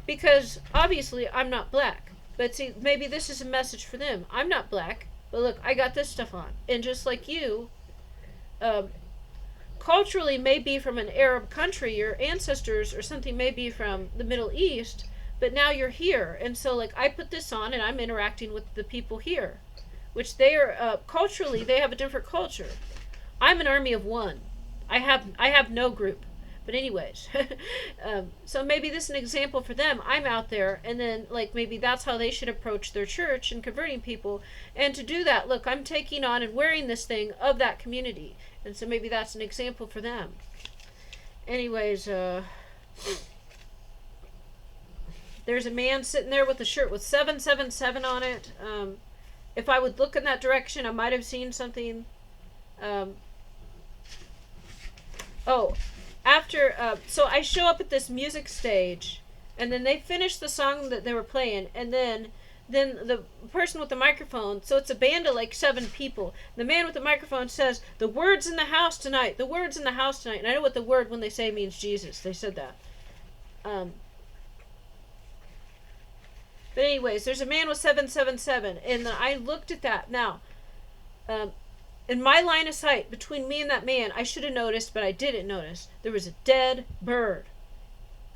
because obviously I'm not black. But see, maybe this is a message for them. I'm not black, but look, I got this stuff on. And just like you, culturally may be from an Arab country, your ancestors or something may be from the Middle East, but now you're here. And so I put this on and I'm interacting with the people here, which they are, culturally, they have a different culture. I'm an army of one. I have no group. But anyways, so maybe this is an example for them. I'm out there, and then like maybe that's how they should approach their church and converting people. And to do that, look, I'm taking on and wearing this thing of that community, and so maybe that's an example for them. Anyways, there's a man sitting there with a shirt with 777 on it. If I would look in that direction, I might have seen something. So I show up at this music stage, and then they finish the song that they were playing, and then the person with the microphone, so it's a band of like 7 people. The man with the microphone says, "The word's in the house tonight. The word's in the house tonight." And I know what the word, when they say, means Jesus. They said that. But anyways, there's a man with 777, and I looked at that. Now, in my line of sight, between me and that man, I should have noticed, but I didn't notice, there was a dead bird.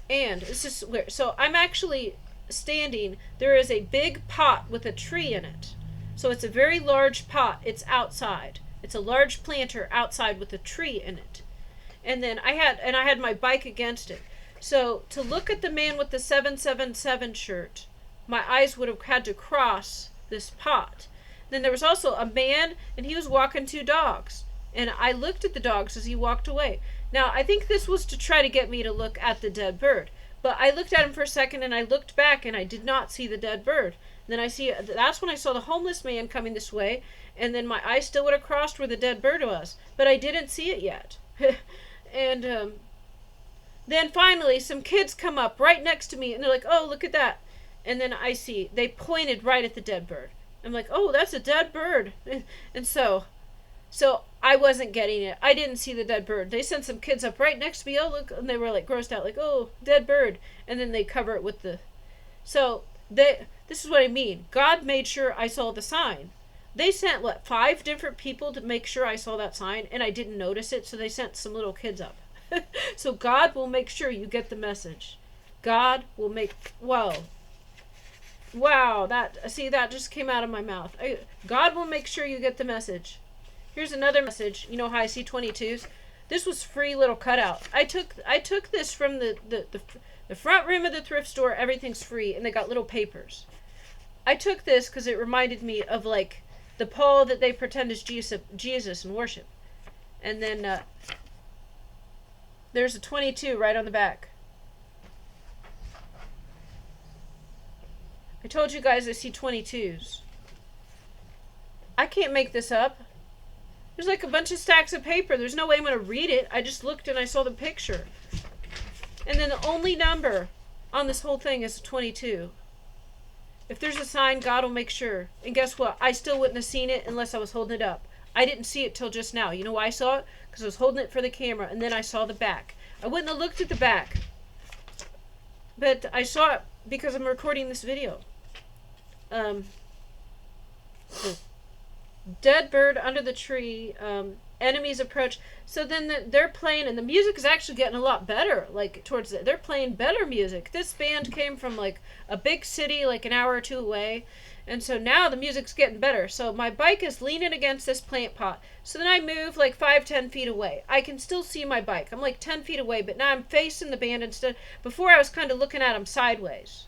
And this is weird. So I'm actually standing, there is a big pot with a tree in it. So it's a very large pot. It's outside. It's a large planter outside with a tree in it. And then I had my bike against it. So to look at the man with the 777 shirt, my eyes would have had to cross this pot. Then there was also a man, and he was walking 2 dogs. And I looked at the dogs as he walked away. Now, I think this was to try to get me to look at the dead bird. But I looked at him for a second, and I looked back, and I did not see the dead bird. And then that's when I saw the homeless man coming this way, and then my eyes still would have crossed where the dead bird was. But I didn't see it yet. And then finally, some kids come up right next to me, and they're like, "Oh, look at that." And then I see, they pointed right at the dead bird. I'm like, "Oh, that's a dead bird." And so I wasn't getting it. I didn't see the dead bird. They sent some kids up right next to me. "Oh, look." And they were like grossed out, like, "Oh, dead bird." And then they cover it with the... So this is what I mean. God made sure I saw the sign. They sent, 5 different people to make sure I saw that sign, and I didn't notice it, so they sent some little kids up. So God will make sure you get the message. God will make... Wow, that just came out of my mouth. God will make sure you get the message. Here's another message. You know how I see 22s? This was free little cutout. I took this from the front room of the thrift store. Everything's free, and they got little papers. I took this because it reminded me of like the Paul that they pretend is Jesus and worship. And then there's a 22 right on the back. I told you guys I see 22s. I can't make this up. There's like a bunch of stacks of paper. There's no way I'm going to read it. I just looked and I saw the picture. And then the only number on this whole thing is 22. If there's a sign, God will make sure. And guess what? I still wouldn't have seen it unless I was holding it up. I didn't see it till just now. You know why I saw it? Because I was holding it for the camera, and then I saw the back. I wouldn't have looked at the back. But I saw it because I'm recording this video. Dead bird under the tree. Enemies approach. So then they're playing, and the music is actually getting a lot better. Like they're playing better music. This band came from like a big city, like an hour or 2 away, and so now the music's getting better. So my bike is leaning against this plant pot. So then I move like 5-10 feet away. I can still see my bike. I'm like 10 feet away, but now I'm facing the band instead. Before I was kind of looking at them sideways.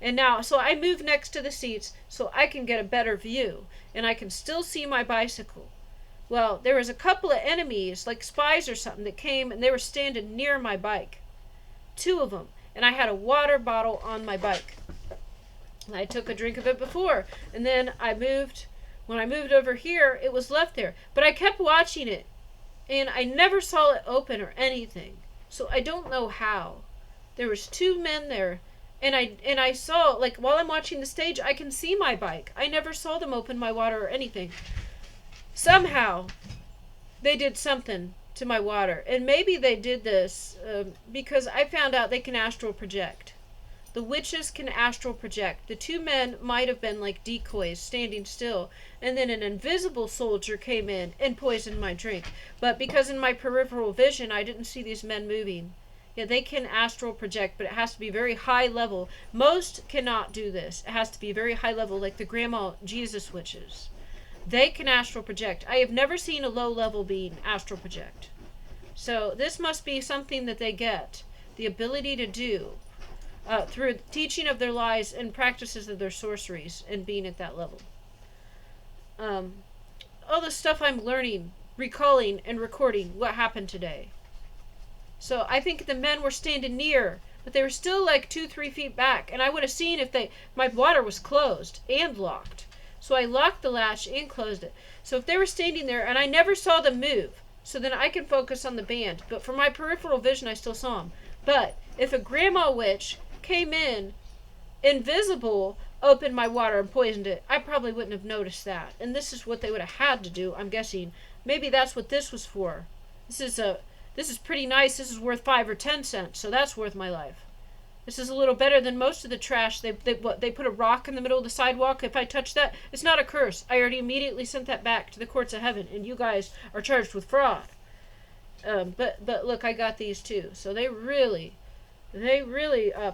And now, so I move next to the seats so I can get a better view. And I can still see my bicycle. Well, there was a couple of enemies, like spies or something, that came and they were standing near my bike. 2 of them. And I had a water bottle on my bike. I took a drink of it before. And then when I moved over here, it was left there. But I kept watching it. And I never saw it open or anything. So I don't know how. There was 2 men there. And I saw, like, while I'm watching the stage, I can see my bike. I never saw them open my water or anything. Somehow, they did something to my water. And maybe they did this because I found out they can astral project. The witches can astral project. The 2 men might have been like decoys, standing still. And then an invisible soldier came in and poisoned my drink. But because in my peripheral vision, I didn't see these men moving. Yeah, they can astral project, but it has to be very high level. Most cannot do this. It has to be very high level, like the Grandma Jesus witches. They can astral project. I have never seen a low level being astral project. So this must be something that they get the ability to do through teaching of their lies and practices of their sorceries and being at that level. All the stuff I'm learning, recalling, and recording what happened today. So I think the men were standing near, but they were still like 2-3 feet back, and I would have seen if my water was closed and locked. So I locked the latch and closed it. So if they were standing there, and I never saw them move, so then I can focus on the band. But for my peripheral vision, I still saw them. But if a grandma witch came in, invisible, opened my water and poisoned it, I probably wouldn't have noticed that. And this is what they would have had to do, I'm guessing. Maybe that's what this was for. This is pretty nice. This is worth 5 or 10 cents, so that's worth my life. This is a little better than most of the trash. They put a rock in the middle of the sidewalk. If I touch that, it's not a curse. I already immediately sent that back to the courts of heaven, and you guys are charged with fraud. But look, I got these too. So they really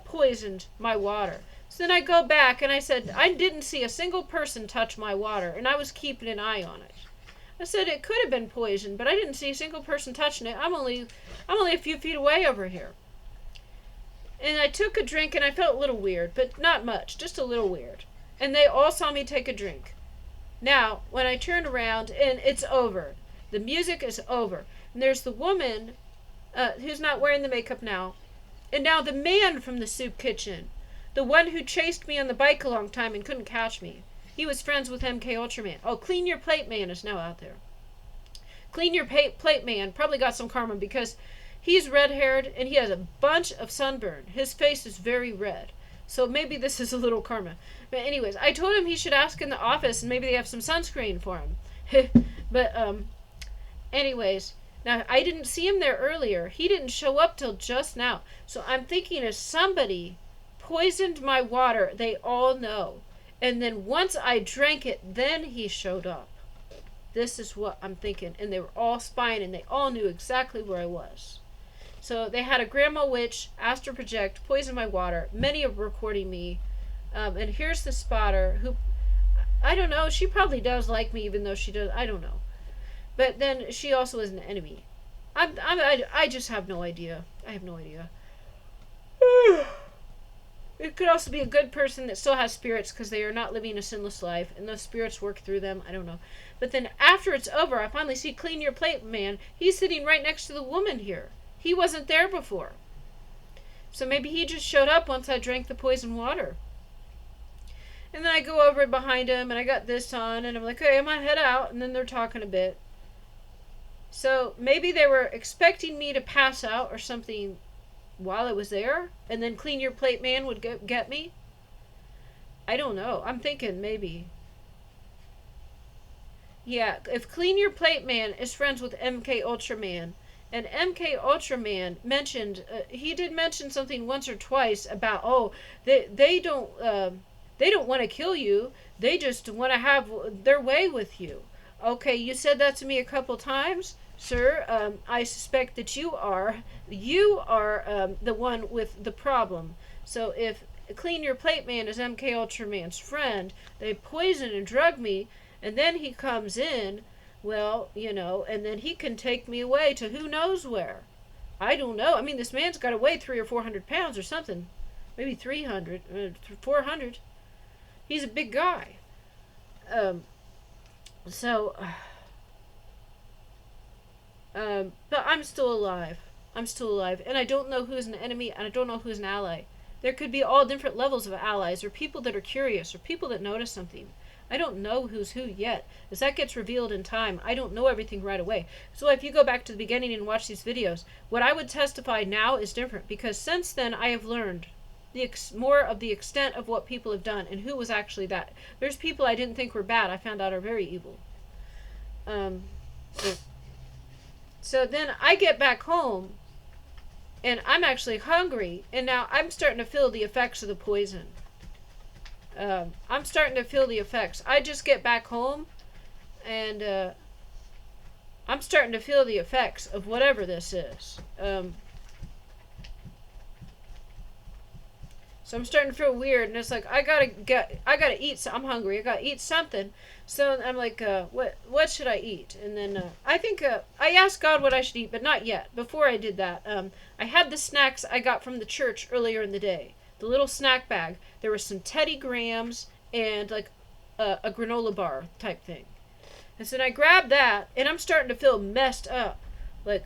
poisoned my water. So then I go back and I said, I didn't see a single person touch my water, and I was keeping an eye on it. I said it could have been poisoned, but I didn't see a single person touching it. I'm only a few feet away over here. And I took a drink and I felt a little weird, but not much, just a little weird. And they all saw me take a drink. Now, when I turned around and it's over, the music is over, and there's the woman who's not wearing the makeup now, and now the man from the soup kitchen, the one who chased me on the bike a long time and couldn't catch me. He was friends with MK Ultraman. Oh, Clean Your Plate Man is now out there. Clean Your Plate Man probably got some karma because he's red-haired and he has a bunch of sunburn. His face is very red. So maybe this is a little karma. But anyways, I told him he should ask in the office and maybe they have some sunscreen for him. But anyways, now I didn't see him there earlier. He didn't show up till just now. So I'm thinking if somebody poisoned my water, they all know. And then once I drank it, then he showed up. This is what I'm thinking. And they were all spying and they all knew exactly where I was. So they had a grandma witch, astral project, poison my water. Many are recording me. And here's the spotter who, I don't know, she probably does like me even though she does, I don't know. But then she also is an enemy. I just have no idea. I have no idea. It could also be a good person that still has spirits because they are not living a sinless life and those spirits work through them. I don't know. But then after it's over, I finally see Clean Your Plate Man. He's sitting right next to the woman here. He wasn't there before. So maybe he just showed up once I drank the poison water. And then I go over behind him and I got this on and I'm like, hey, I'm gonna head out. And then they're talking a bit. So maybe they were expecting me to pass out or something while I was there, and then Clean Your Plate Man would get me. I don't know. I'm thinking maybe. Yeah, if Clean Your Plate Man is friends with MK Ultraman, and MK Ultraman mentioned, he did mention something once or twice about, they don't want to kill you. They just want to have their way with you. Okay, you said that to me a couple times. Sir, I suspect that you are the one with the problem. So if Clean Your Plate Man is MK Ultraman's friend, they poison and drug me, and then he comes in, well, and then he can take me away to who knows where. I don't know. I mean, this man's got to weigh 300 or 400 pounds or something. Maybe 300, 400. He's a big guy. But I'm still alive. I'm still alive. And I don't know who's an enemy and I don't know who's an ally. There could be all different levels of allies or people that are curious or people that notice something. I don't know who's who yet. As that gets revealed in time, I don't know everything right away. So if you go back to the beginning and watch these videos, what I would testify now is different because since then I have learned more of the extent of what people have done and who was actually that. There's people I didn't think were bad I found out are very evil. So then I get back home and I'm actually hungry and now I'm starting to feel the effects of the poison. I'm starting to feel the effects. I just get back home and I'm starting to feel the effects of whatever this is. So I'm starting to feel weird, and it's like I gotta eat. So I'm hungry. I gotta eat something. So I'm like, what should I eat? And then I think I asked God what I should eat, but not yet. Before I did that, I had the snacks I got from the church earlier in the day. The little snack bag. There was some Teddy Grahams and like a granola bar type thing. And so then I grabbed that, and I'm starting to feel messed up. Like,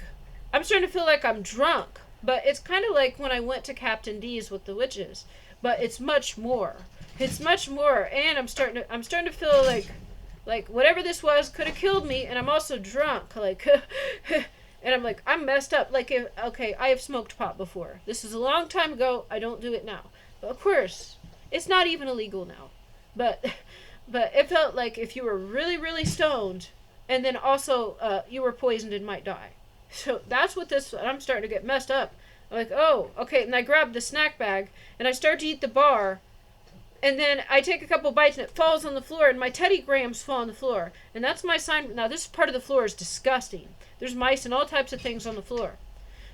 I'm starting to feel like I'm drunk. But it's kind of like when I went to Captain D's with the witches. But it's much more. It's much more. And I'm starting to feel like whatever this was could have killed me, and I'm also drunk. Like, and I'm like, I'm messed up. Like, okay, I have smoked pot before. This is a long time ago. I don't do it now. But of course, it's not even illegal now. But it felt like if you were really, really stoned, and then also you were poisoned and might die. So that's what I'm starting to get messed up. I'm like, oh, okay. And I grabbed the snack bag, and I start to eat the bar, and then I take a couple bites, and it falls on the floor, and my Teddy Grahams fall on the floor. And that's my sign. Now, this part of the floor is disgusting. There's mice and all types of things on the floor.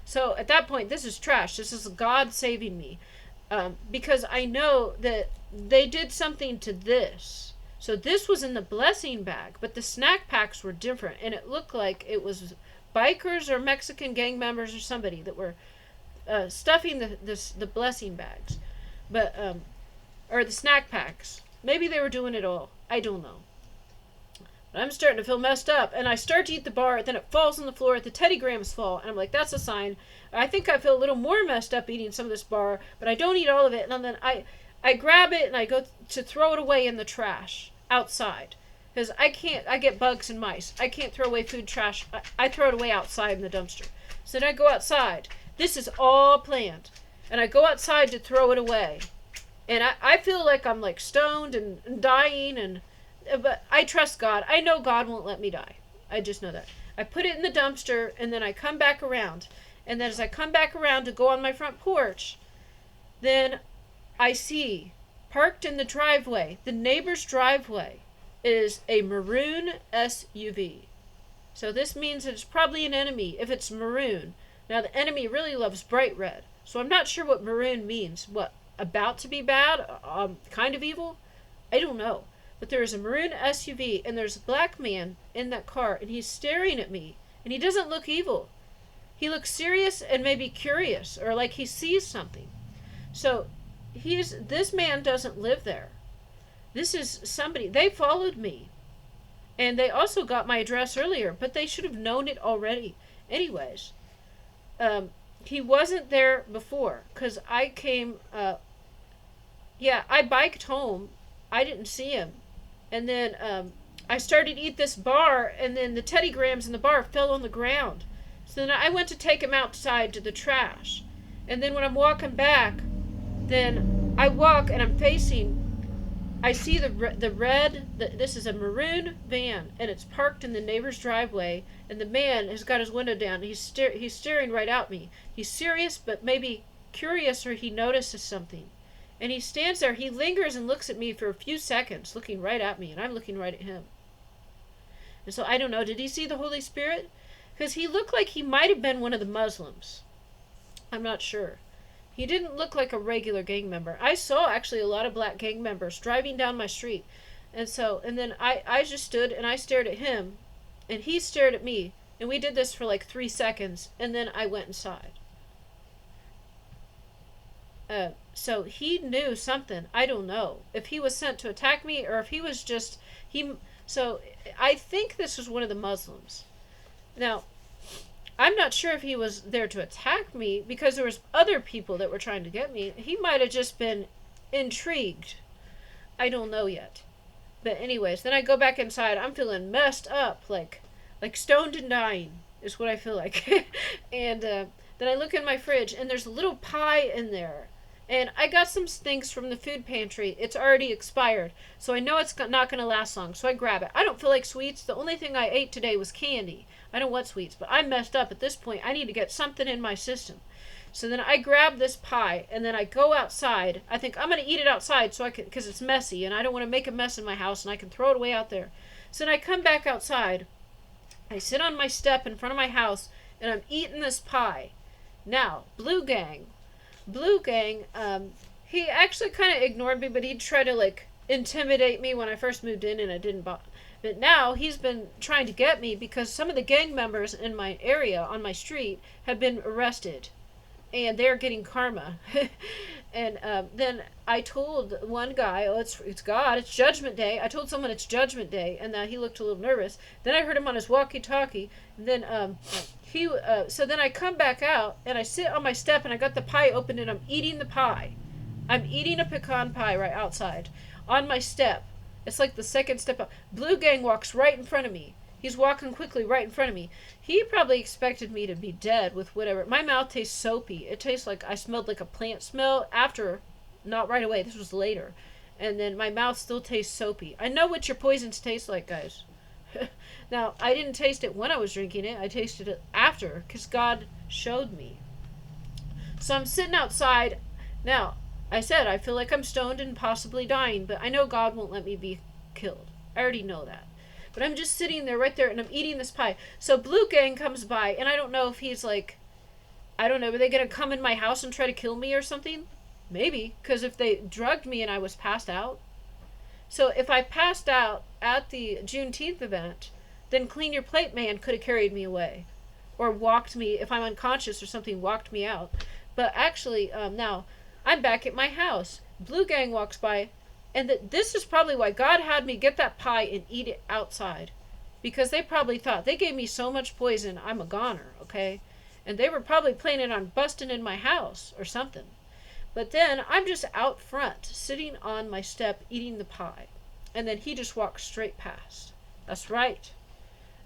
So at that point, this is trash. This is God saving me. Because I know that they did something to this. So this was in the blessing bag, but the snack packs were different, and it looked like it was bikers or Mexican gang members or somebody that were stuffing the blessing bags, but or the snack packs. Maybe they were doing it all. I don't know. But I'm starting to feel messed up, and I start to eat the bar, then it falls on the floor, the Teddy Grahams fall, and I'm like, that's a sign. I think I feel a little more messed up eating some of this bar, but I don't eat all of it, and then I grab it and I go to throw it away in the trash outside. Because I get bugs and mice. I can't throw away food trash. I throw it away outside in the dumpster. So then I go outside. This is all planned. And I go outside to throw it away. And I feel like I'm like stoned and dying. But I trust God. I know God won't let me die. I just know that. I put it in the dumpster, and then I come back around. And then as I come back around to go on my front porch, then I see, parked in the driveway, the neighbor's driveway, is a maroon SUV. So this means it's probably an enemy if it's maroon. Now the enemy really loves bright red. So I'm not sure what maroon means. What, about to be bad? Kind of evil? I don't know. But there is a maroon SUV, and there's a black man in that car, and he's staring at me. And he doesn't look evil. He looks serious and maybe curious, or like he sees something. So this man doesn't live there. This is somebody, they followed me. And they also got my address earlier, but they should have known it already. Anyways, he wasn't there before, because I came, I biked home. I didn't see him. And then I started to eat this bar, and then the Teddy Grahams in the bar fell on the ground. So then I went to take him outside to the trash. And then when I'm walking back, then I walk and I'm facing, I see the red, this is a maroon van, and it's parked in the neighbor's driveway, and the man has got his window down. He's staring right at me. He's serious, but maybe curious, or he notices something. And he stands there, he lingers and looks at me for a few seconds, looking right at me, and I'm looking right at him. And so I don't know, did he see the Holy Spirit? Because he looked like he might have been one of the Muslims. I'm not sure. He didn't look like a regular gang member. I saw actually a lot of black gang members driving down my street. And then I just stood and I stared at him, and he stared at me, and we did this for like 3 seconds, and then I went inside. So he knew something. I don't know if he was sent to attack me or if he was just, so I think this was one of the Muslims. Now, I'm not sure if he was there to attack me, because there was other people that were trying to get me. He might have just been intrigued. I don't know yet. But anyways, then I go back inside. I'm feeling messed up, like stoned and dying is what I feel like. And then I look in my fridge, and there's a little pie in there. And I got some things from the food pantry. It's already expired, so I know it's not going to last long, so I grab it. I don't feel like sweets. The only thing I ate today was candy. I don't want sweets, but I'm messed up at this point. I need to get something in my system. So then I grab this pie, and then I go outside. I think I'm going to eat it outside so I can, because it's messy, and I don't want to make a mess in my house, and I can throw it away out there. So then I come back outside. I sit on my step in front of my house, and I'm eating this pie. Now, Blue Gang, He actually kind of ignored me, but he'd try to like intimidate me when I first moved in, and I didn't. But now he's been trying to get me because some of the gang members in my area on my street have been arrested, and they're getting karma. And then I told one guy, "Oh, it's God, it's Judgment Day." I told someone it's Judgment Day, and he looked a little nervous. Then I heard him on his walkie-talkie. And then so then I come back out and I sit on my step and I got the pie open and I'm eating the pie. I'm eating a pecan pie right outside on my step. It's like the second step up. Blue Gang walks right in front of me. He's walking quickly right in front of me. He probably expected me to be dead with whatever. My mouth tastes soapy. It tastes like I smelled like a plant smell after, not right away. This was later. And then my mouth still tastes soapy. I know what your poisons taste like, guys. Now, I didn't taste it when I was drinking it. I tasted it after because God showed me. So I'm sitting outside. Now, I said I feel like I'm stoned and possibly dying, but I know God won't let me be killed. I already know that. But I'm just sitting there right there and I'm eating this pie. So Blue Gang comes by and I don't know if he's like, I don't know, are they going to come in my house and try to kill me or something? Maybe, because if they drugged me and I was passed out. So if I passed out at the Juneteenth event, then Clean Your Plate Man could have carried me away. Or walked me, if I'm unconscious or something, walked me out. But actually, now, I'm back at my house. Blue Gang walks by, and this is probably why God had me get that pie and eat it outside. Because they probably thought, they gave me so much poison, I'm a goner, okay? And they were probably planning on busting in my house or something. But then I'm just out front, sitting on my step, eating the pie. And then he just walks straight past. That's right.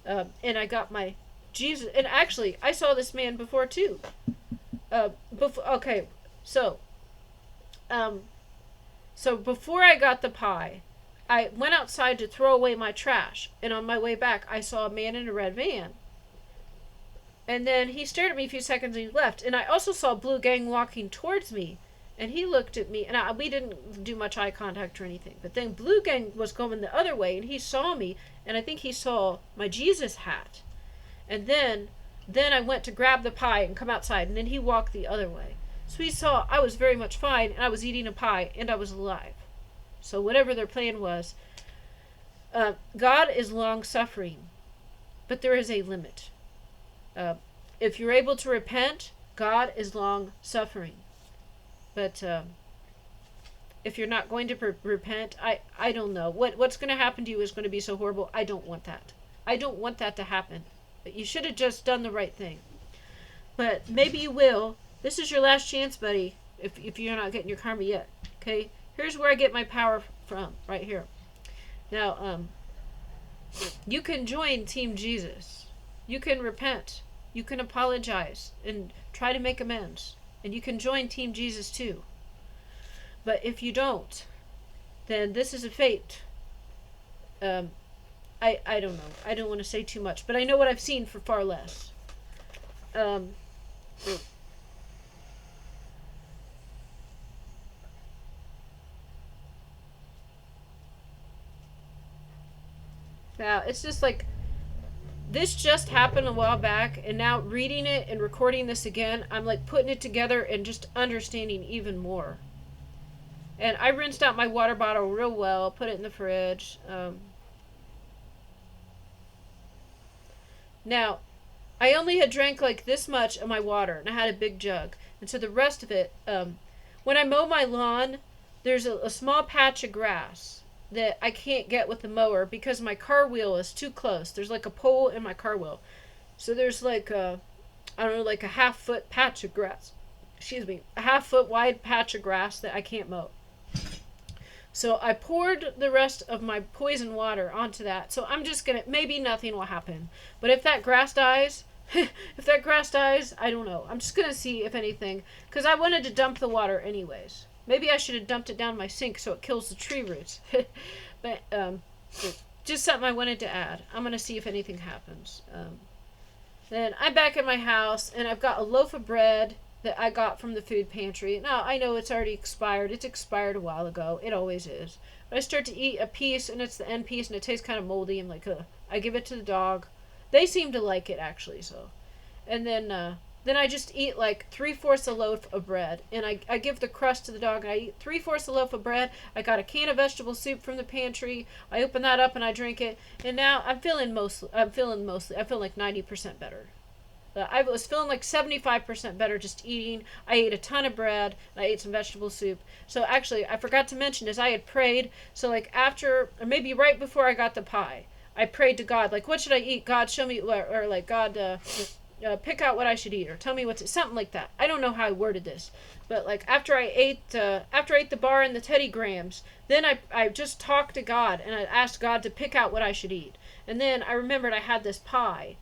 And I got my Jesus. And actually, I saw this man before too. Okay, so before I got the pie, I went outside to throw away my trash. And on my way back, I saw a man in a red van. And then he stared at me a few seconds and he left. And I also saw Blue Gang walking towards me. And he looked at me, and we didn't do much eye contact or anything. But then Blue Gang was going the other way, and he saw me, and I think he saw my Jesus hat. And then I went to grab the pie and come outside, and then he walked the other way. So he saw I was very much fine, and I was eating a pie, and I was alive. So whatever their plan was, God is long-suffering, but there is a limit. If you're able to repent, God is long-suffering. But if you're not going to repent, I don't know. What's going to happen to you is going to be so horrible. I don't want that. I don't want that to happen. But you should have just done the right thing. But maybe you will. This is your last chance, buddy, if you're not getting your karma yet. Okay? Here's where I get my power from, right here. Now, you can join Team Jesus. You can repent. You can apologize and try to make amends. And you can join Team Jesus too. But if you don't, then this is a fate. I don't know. I don't want to say too much. But I know what I've seen for far less. Now, it's just like, this just happened a while back, and now reading it and recording this again, I'm like putting it together and just understanding even more. And I rinsed out my water bottle real well, put it in the fridge. Now, I only had drank like this much of my water, and I had a big jug. And so the rest of it, when I mow my lawn, there's a small patch of grass that I can't get with the mower because my car wheel is too close. There's like a pole in my car wheel. So there's like a, I don't know, like a half-foot patch of grass. Excuse me. A half-foot wide patch of grass that I can't mow. So I poured the rest of my poison water onto that. So I'm just going to, maybe nothing will happen. But if that grass dies, I don't know. I'm just going to see if anything, because I wanted to dump the water anyways. Maybe I should have dumped it down my sink so it kills the tree roots. But just something I wanted to add. I'm going to see if anything happens. Then I'm back at my house, and I've got a loaf of bread that I got from the food pantry. Now, I know it's already expired. It's expired a while ago. It always is. But I start to eat a piece, and it's the end piece, and it tastes kind of moldy. I'm like, ugh. I give it to the dog. They seem to like it, actually, so. And then then I just eat like 3/4 a loaf of bread, and I give the crust to the dog, and I eat 3/4 a loaf of bread. I got a can of vegetable soup from the pantry. I open that up and I drink it, and now I feel like 90% better. I was feeling like 75% better just eating. I ate a ton of bread. And I ate some vegetable soup. So actually, I forgot to mention is I had prayed. So like after, or maybe right before I got the pie, I prayed to God, like, what should I eat? God, show me, or like, God, pick out what I should eat, or tell me something like that. I don't know how I worded this, but like after I ate the bar and the Teddy Grahams, then I just talked to God and I asked God to pick out what I should eat. And then I remembered I had this pie.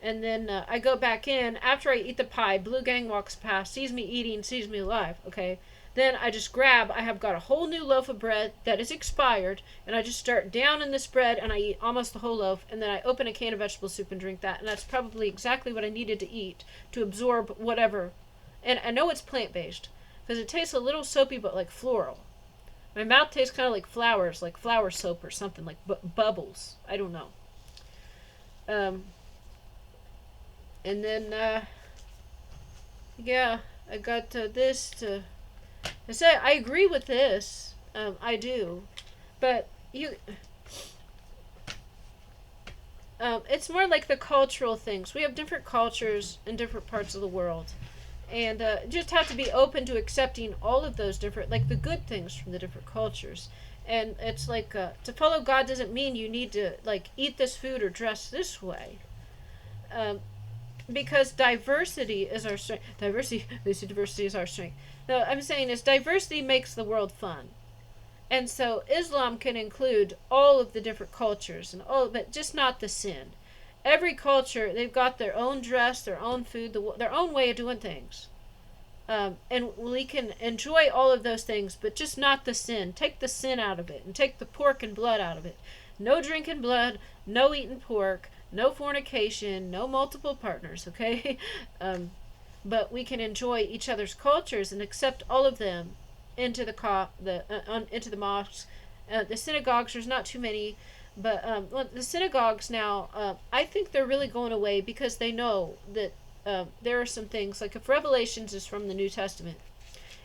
And then I go back in. After I eat the pie, Blue Gang walks past, sees me eating, sees me alive, okay? Then I just I have got a whole new loaf of bread that is expired, and I just start down in this bread, and I eat almost the whole loaf, and then I open a can of vegetable soup and drink that, and that's probably exactly what I needed to eat to absorb whatever. And I know it's plant-based, because it tastes a little soapy, but like floral. My mouth tastes kind of like flowers, like flower soap or something, like bubbles. I don't know. And then, yeah, I got this to... I say I agree with this. I do. But it's more like the cultural things. We have different cultures in different parts of the world. And just have to be open to accepting all of those different, like the good things from the different cultures. And it's like, to follow God doesn't mean you need to, like, eat this food or dress this way. Because diversity is our strength. Diversity is our strength. No, I'm saying is diversity makes the world fun. And so Islam can include all of the different cultures and all, but just not the sin. Every culture, they've got their own dress, their own food, their own way of doing things. And we can enjoy all of those things, but just not the sin. Take the sin out of it and take the pork and blood out of it. No drinking blood, no eating pork, no fornication, no multiple partners, okay? But we can enjoy each other's cultures and accept all of them into the mosques. The synagogues, there's not too many, but the synagogues now, I think they're really going away because they know that there are some things, like if Revelations is from the New Testament,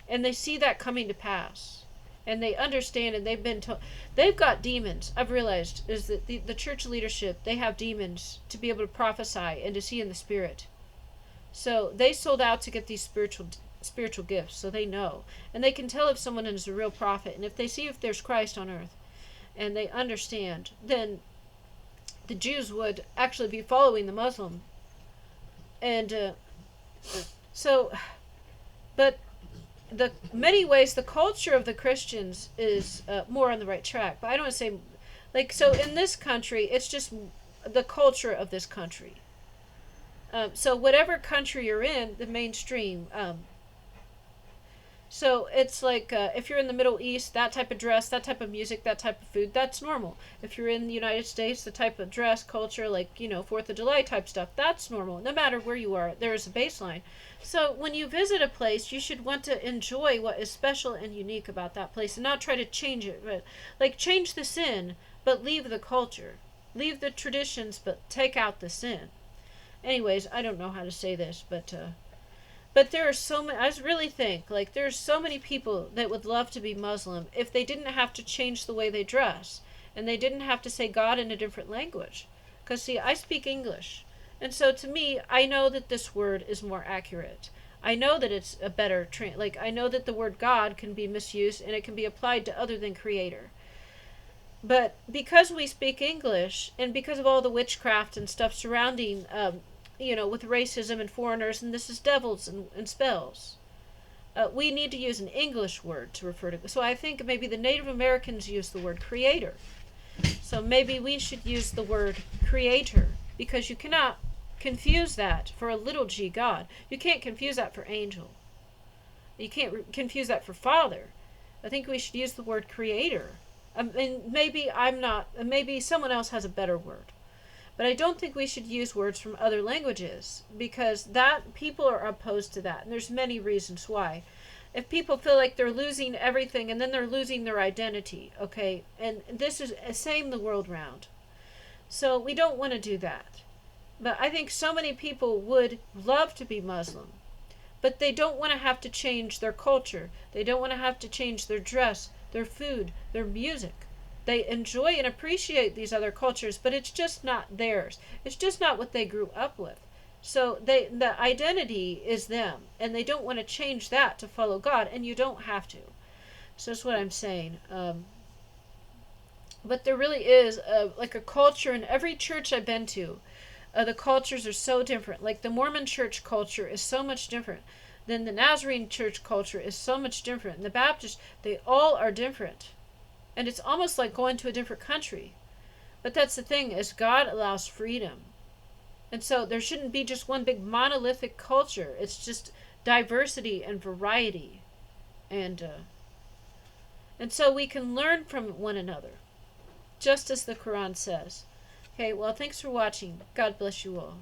and they see that coming to pass, and they understand, and they've been told, they've got demons. I've realized is that the church leadership, they have demons to be able to prophesy and to see in the spirit. So they sold out to get these spiritual gifts, so they know. And they can tell if someone is a real prophet. And if they see if there's Christ on earth, and they understand, then the Jews would actually be following the Muslim. And but the many ways the culture of the Christians is more on the right track. But I don't want to say, like, so in this country, it's just the culture of this country. So whatever country you're in, the mainstream. So it's like if you're in the Middle East, that type of dress, that type of music, that type of food, that's normal. If you're in the United States, the type of dress, culture, like, 4th of July type stuff, that's normal. No matter where you are, there is a baseline. So when you visit a place, you should want to enjoy what is special and unique about that place and not try to change it. But, like, change the sin, but leave the culture. Leave the traditions, but take out the sin. Anyways, I don't know how to say this, but there are so many, I really think, like, there's so many people that would love to be Muslim if they didn't have to change the way they dress, and they didn't have to say God in a different language. Because, see, I speak English, and so to me, I know that this word is more accurate. I know that it's a better, I know that the word God can be misused, and it can be applied to other than Creator. But because we speak English, and because of all the witchcraft and stuff surrounding, with racism and foreigners, and this is devils and spells, we need to use an English word to refer to. So I think maybe the Native Americans use the word creator. So maybe we should use the word creator, because you cannot confuse that for a little g God. You can't confuse that for angel. You can't confuse that for father. I think we should use the word creator. And maybe someone else has a better word. But I don't think we should use words from other languages, because that people are opposed to that. And there's many reasons why. If people feel like they're losing everything and then they're losing their identity, okay? And this is the same the world round. So we don't want to do that. But I think so many people would love to be Muslim. but they don't want to have to change their culture. They don't want to have to change their dress, their food, their music. They enjoy and appreciate these other cultures, but it's just not theirs. It's just not what they grew up with. So the identity is them, and they don't want to change that to follow God, and you don't have to. So that's what I'm saying. But there really is like a culture in every church I've been to. The cultures are so different. Like the Mormon church culture is so much different. Then the Nazarene church culture is so much different. And the Baptist, they all are different. And it's almost like going to a different country. But that's the thing, is God allows freedom. And so there shouldn't be just one big monolithic culture. It's just diversity and variety. And so we can learn from one another, just as the Quran says. Okay, well, thanks for watching. God bless you all.